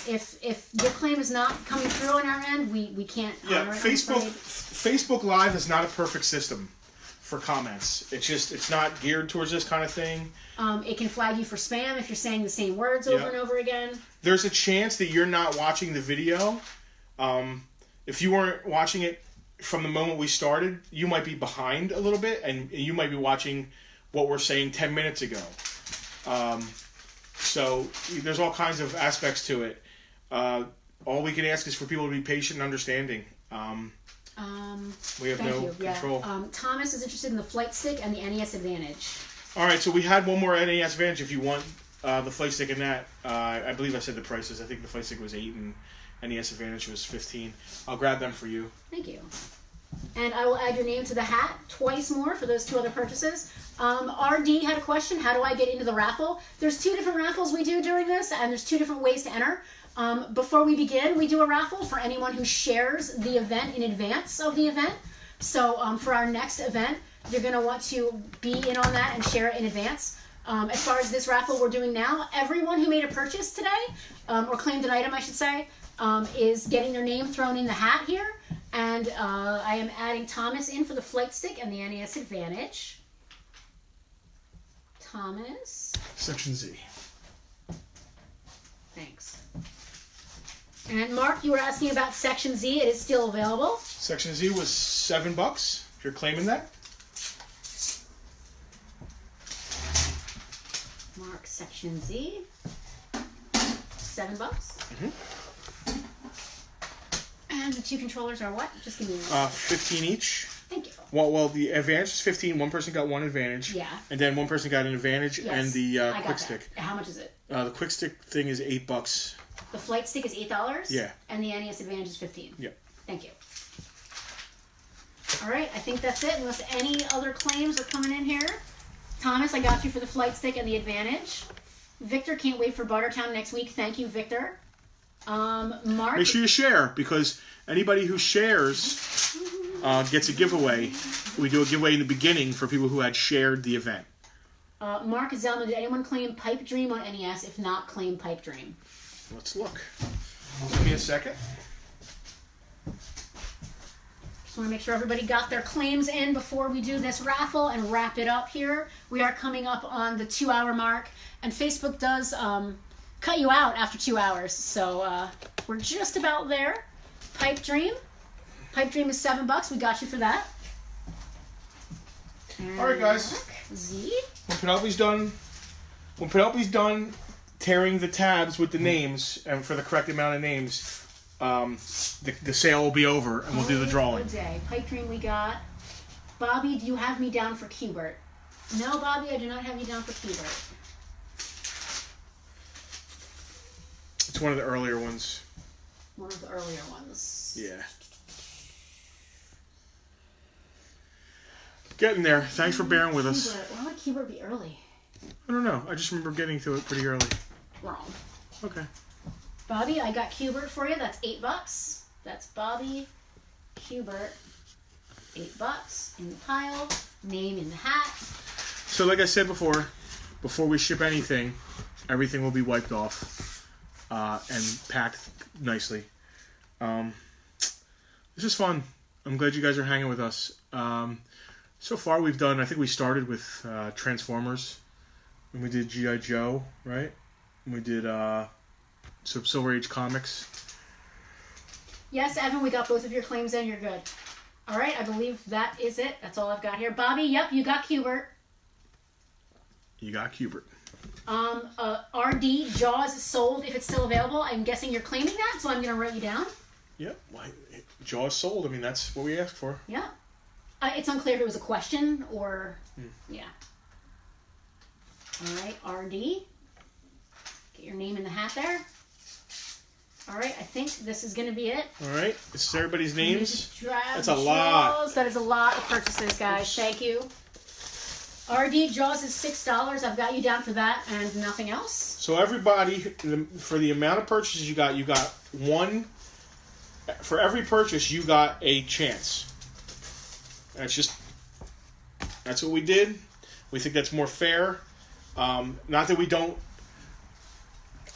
If your claim is not coming through on our end, we can't honor it. Facebook Live is not a perfect system for comments. It's not geared towards this kind of thing. It can flag you for spam if you're saying the same words over and over again. There's a chance that you're not watching the video. If you weren't watching it from the moment we started, you might be behind a little bit, and you might be watching what we're saying 10 minutes ago. So there's all kinds of aspects to it. All we can ask is for people to be patient and understanding. We have no control. Yeah. Thomas is interested in the flight stick and the NES Advantage. All right, so we had one more NES Advantage if you want the flight stick and that. I believe I said the prices. I think the flight stick was $8 and NES Advantage was $15. I'll grab them for you. Thank you. And I will add your name to the hat twice more for those 2 other purchases. RD had a question, how do I get into the raffle? There's 2 different raffles we do during this, and there's 2 different ways to enter. Before we begin, we do a raffle for anyone who shares the event in advance of the event. So for our next event, you're going to want to be in on that and share it in advance. As far as this raffle we're doing now, everyone who made a purchase today, or claimed an item, I should say, is getting their name thrown in the hat here. And I am adding Thomas in for the flight stick and the NES Advantage. Thomas. Section Z. Thanks. And Mark, you were asking about Section Z. It is still available. Section Z was $7 if you're claiming that. Mark, Section Z. $7. Mm-hmm. And the 2 controllers are what? Just give me 15 each. Thank you. Well, the advantage is 15. One person got 1 advantage. Yeah. And then one person got an advantage and the quick stick. How much is it? The quick stick thing is $8. The flight stick is $8? Yeah. And the NES Advantage is $15? Yep. Thank you. All right, I think that's it, unless any other claims are coming in here. Thomas, I got you for the flight stick and the Advantage. Victor, can't wait for Bartertown next week. Thank you, Victor. Mark. Make sure you share, because anybody who shares gets a giveaway. We do a giveaway in the beginning for people who had shared the event. Mark Zellman, did anyone claim Pipe Dream on NES? If not, claim Pipe Dream. Let's look. Give me a second. Just want to make sure everybody got their claims in before we do this raffle and wrap it up here. We are coming up on the 2-hour mark, and Facebook does cut you out after 2 hours, so we're just about there. Pipe Dream. Pipe Dream is $7. We got you for that. All right, guys. Z. When Penelope's done tearing the tabs with the names and for the correct amount of names, the sale will be over and we'll do the drawing. Good day. Pipe Dream we got. Bobby, do you have me down for Qbert? No, Bobby, I do not have you down for Qbert. It's one of the earlier ones. One of the earlier ones. Yeah. Getting there. Thanks for bearing with us. Why would Qbert be early? I don't know. I just remember getting to it pretty early. Wrong. Okay. Bobby, I got Qbert for you. That's $8. That's Bobby, Qbert, $8 in the pile. Name in the hat. So like I said before we ship anything, everything will be wiped off and packed nicely. This is fun. I'm glad you guys are hanging with us. So far we've done, I think we started with Transformers, and we did G.I. Joe, right? And we did Silver Age Comics. Yes, Evan, we got both of your claims in. You're good. All right, I believe that is it. That's all I've got here. Bobby, yep, you got Qbert. You got Qbert. RD, Jaws is sold if it's still available. I'm guessing you're claiming that, so I'm going to write you down. Yep. Jaws sold. I mean, that's what we asked for. Yeah. It's unclear if it was a question or... Yeah. All right, RD. Get your name in the hat there. All right, I think this is going to be it. All right, this is everybody's names. That's a lot. That is a lot of purchases, guys. Oops. Thank you. RD, Jaws is $6. I've got you down for that and nothing else. So everybody, for the amount of purchases you got one. For every purchase, you got a chance. That's what we did. We think that's more fair. Not that we don't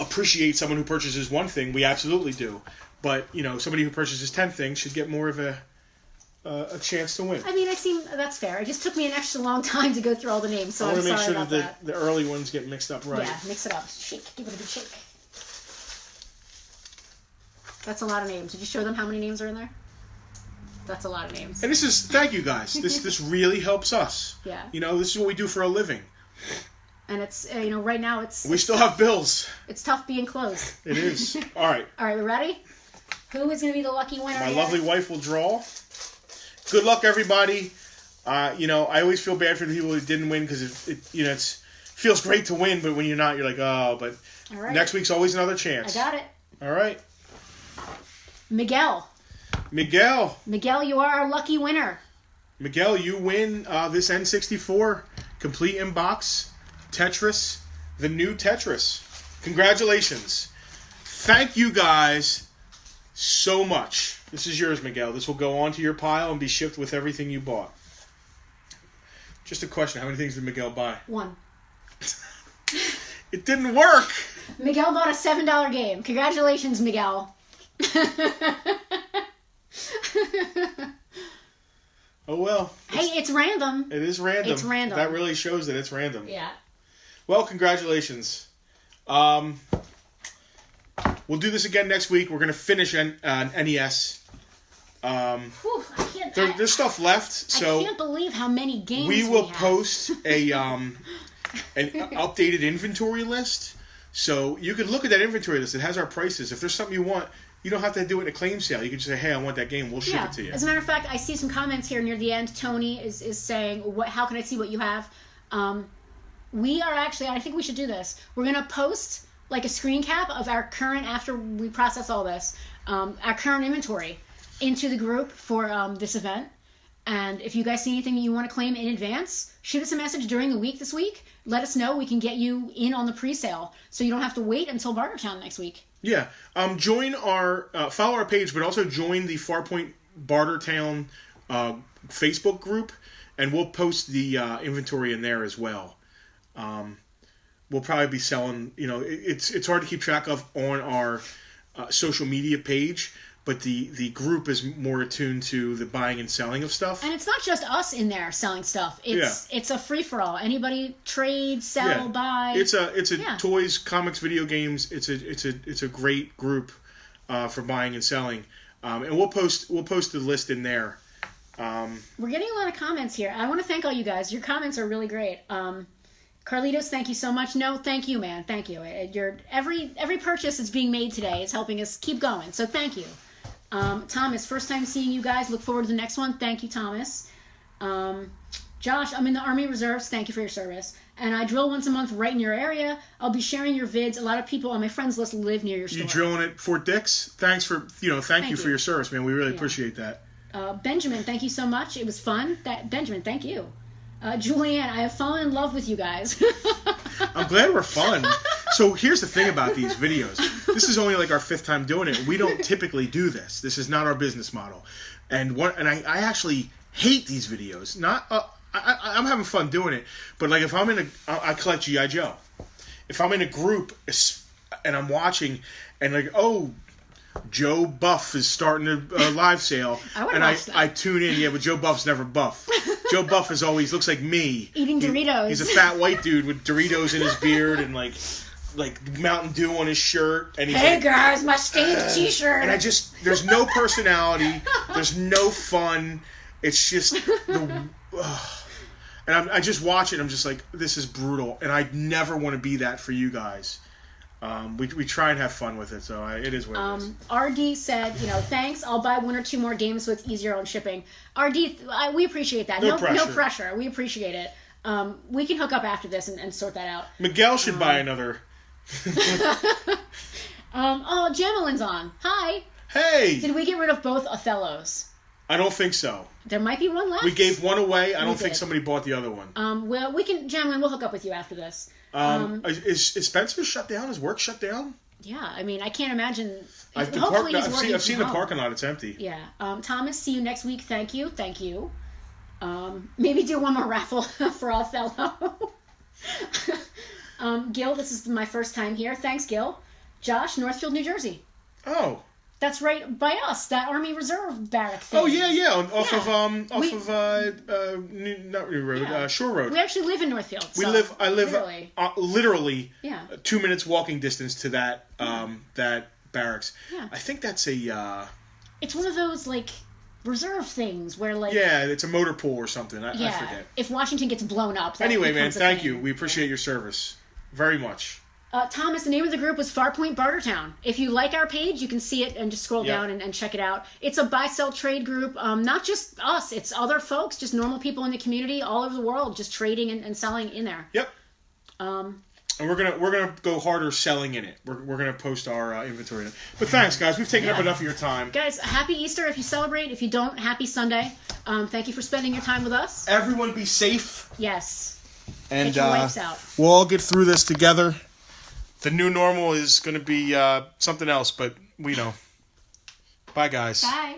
appreciate someone who purchases one thing. We absolutely do. But, somebody who purchases 10 things should get more of a chance to win. I mean, that's fair. It just took me an extra long time to go through all the names, so I'm sorry about that. I want to make sure that the early ones get mixed up right. Yeah, mix it up. Shake. Give it a good shake. That's a lot of names. Did you show them how many names are in there? That's a lot of names. And thank you guys. This really helps us. Yeah. This is what we do for a living. And it's, right now it's... We still have bills. It's tough being closed. It is. All right. All right, we ready? Who is going to be the lucky winner? My lovely wife will draw. Good luck, everybody. I always feel bad for the people who didn't win because it feels great to win, but when you're not, you're like, oh, but all right. Next week's always another chance. I got it. All right. Miguel, you are our lucky winner. Miguel, you win this N64 complete inbox Tetris, the new Tetris. Congratulations. Thank you guys so much. This is yours, Miguel. This will go onto your pile and be shipped with everything you bought. Just a question. How many things did Miguel buy? 1. It didn't work. Miguel bought a $7 game. Congratulations, Miguel. Oh, well. Hey, it's random. It is random. It's random. That really shows that it's random. Yeah. Well, congratulations. We'll do this again next week. We're going to finish NES. Whew, I can't, There's stuff left, so I can't believe how many games we will have. post an updated inventory list. So you can look at that inventory list. It has our prices. If there's something you want, you don't have to do it in a claim sale. You can just say, hey, I want that game. We'll ship it to you. As a matter of fact, I see some comments here near the end. Tony is saying, how can I see what you have? We are actually, I think we should do this. We're going to post like a screen cap of our current, after we process all this, our current inventory into the group for this event. And if you guys see anything you want to claim in advance, shoot us a message during the week this week. Let us know. We can get you in on the pre-sale, so you don't have to wait until Bartertown next week. Yeah. Join our, follow our page, but also join the Farpoint Bartertown Facebook group, and we'll post the inventory in there as well. We'll probably be selling, it's hard to keep track of on our social media page, but the group is more attuned to the buying and selling of stuff. And it's not just us in there selling stuff. It's a free-for-all. Anybody trade, sell, buy. It's a toys, comics, video games. It's a great group for buying and selling. And we'll post the list in there. We're getting a lot of comments here. I want to thank all you guys. Your comments are really great. Carlitos, thank you so much. No, thank you, man. Thank you. Every purchase that's being made today is helping us keep going. So thank you. Thomas, first time seeing you guys. Look forward to the next one. Thank you, Thomas. Josh, I'm in the Army Reserves. Thank you for your service. And I drill once a month right in your area. I'll be sharing your vids. A lot of people on my friends list live near your store. You drilling at Fort Dix? Thanks for thank you for your service, man. We really appreciate that. Benjamin, thank you so much. It was fun. Benjamin, thank you. Julianne, I have fallen in love with you guys. I'm glad we're fun. So here's the thing about these videos. This is only like our 5th time doing it. We don't typically do this. This is not our business model. And I actually hate these videos. I'm having fun doing it. But like if I'm I collect G.I. Joe. If I'm in a group and I'm watching and like, oh, Joe Buff is starting a live sale, and I tune in. Yeah, but Joe Buff's never buff. Joe Buff is always looks like me eating Doritos. He's a fat white dude with Doritos in his beard and like Mountain Dew on his shirt. And he's hey guys, my stained T-shirt. And there's no personality. There's no fun. It's just and I just watch it. I'm just like, this is brutal, and I never want to be that for you guys. We try and have fun with it, so it is what it is. RD said, thanks. I'll buy 1 or 2 more games so it's easier on shipping. RD, we appreciate that. No pressure. We appreciate it. We can hook up after this and sort that out. Miguel should buy another. Jamalin's on. Hi. Hey. Did we get rid of both Othellos? I don't think so. There might be one left. We gave one away. I don't think somebody bought the other one. Well, Jamalin, we'll hook up with you after this. Is Spencer shut down? Is work shut down? Yeah, I mean, I can't imagine. I've seen the parking lot. It's empty. Yeah. Thomas, see you next week. Thank you. Maybe do one more raffle for Othello. Gil, this is my first time here. Thanks, Gil. Josh, Northfield, New Jersey. Oh. That's right by us. That Army Reserve barrack thing. Oh yeah. Off of not New Road, Shore Road. We actually live in Northfield. I live literally 2 minutes walking distance to that that barracks. Yeah. I think that's a. It's one of those like reserve things where like. Yeah, it's a motor pool or something. I forget. If Washington gets blown up. Anyway, man, thank you. We appreciate your service very much. Thomas, the name of the group was Farpoint Bartertown. If you like our page, you can see it and just scroll down and check it out. It's a buy-sell trade group. Not just us. It's other folks, just normal people in the community all over the world, just trading and selling in there. Yep. And we're gonna go harder selling in it. We're gonna post our inventory in it. But thanks, guys. We've taken up enough of your time. Guys, happy Easter if you celebrate. If you don't, happy Sunday. Thank you for spending your time with us. Everyone be safe. Yes. And Get your wipes out. We'll all get through this together. The new normal is going to be something else, but we know. Bye, guys. Bye.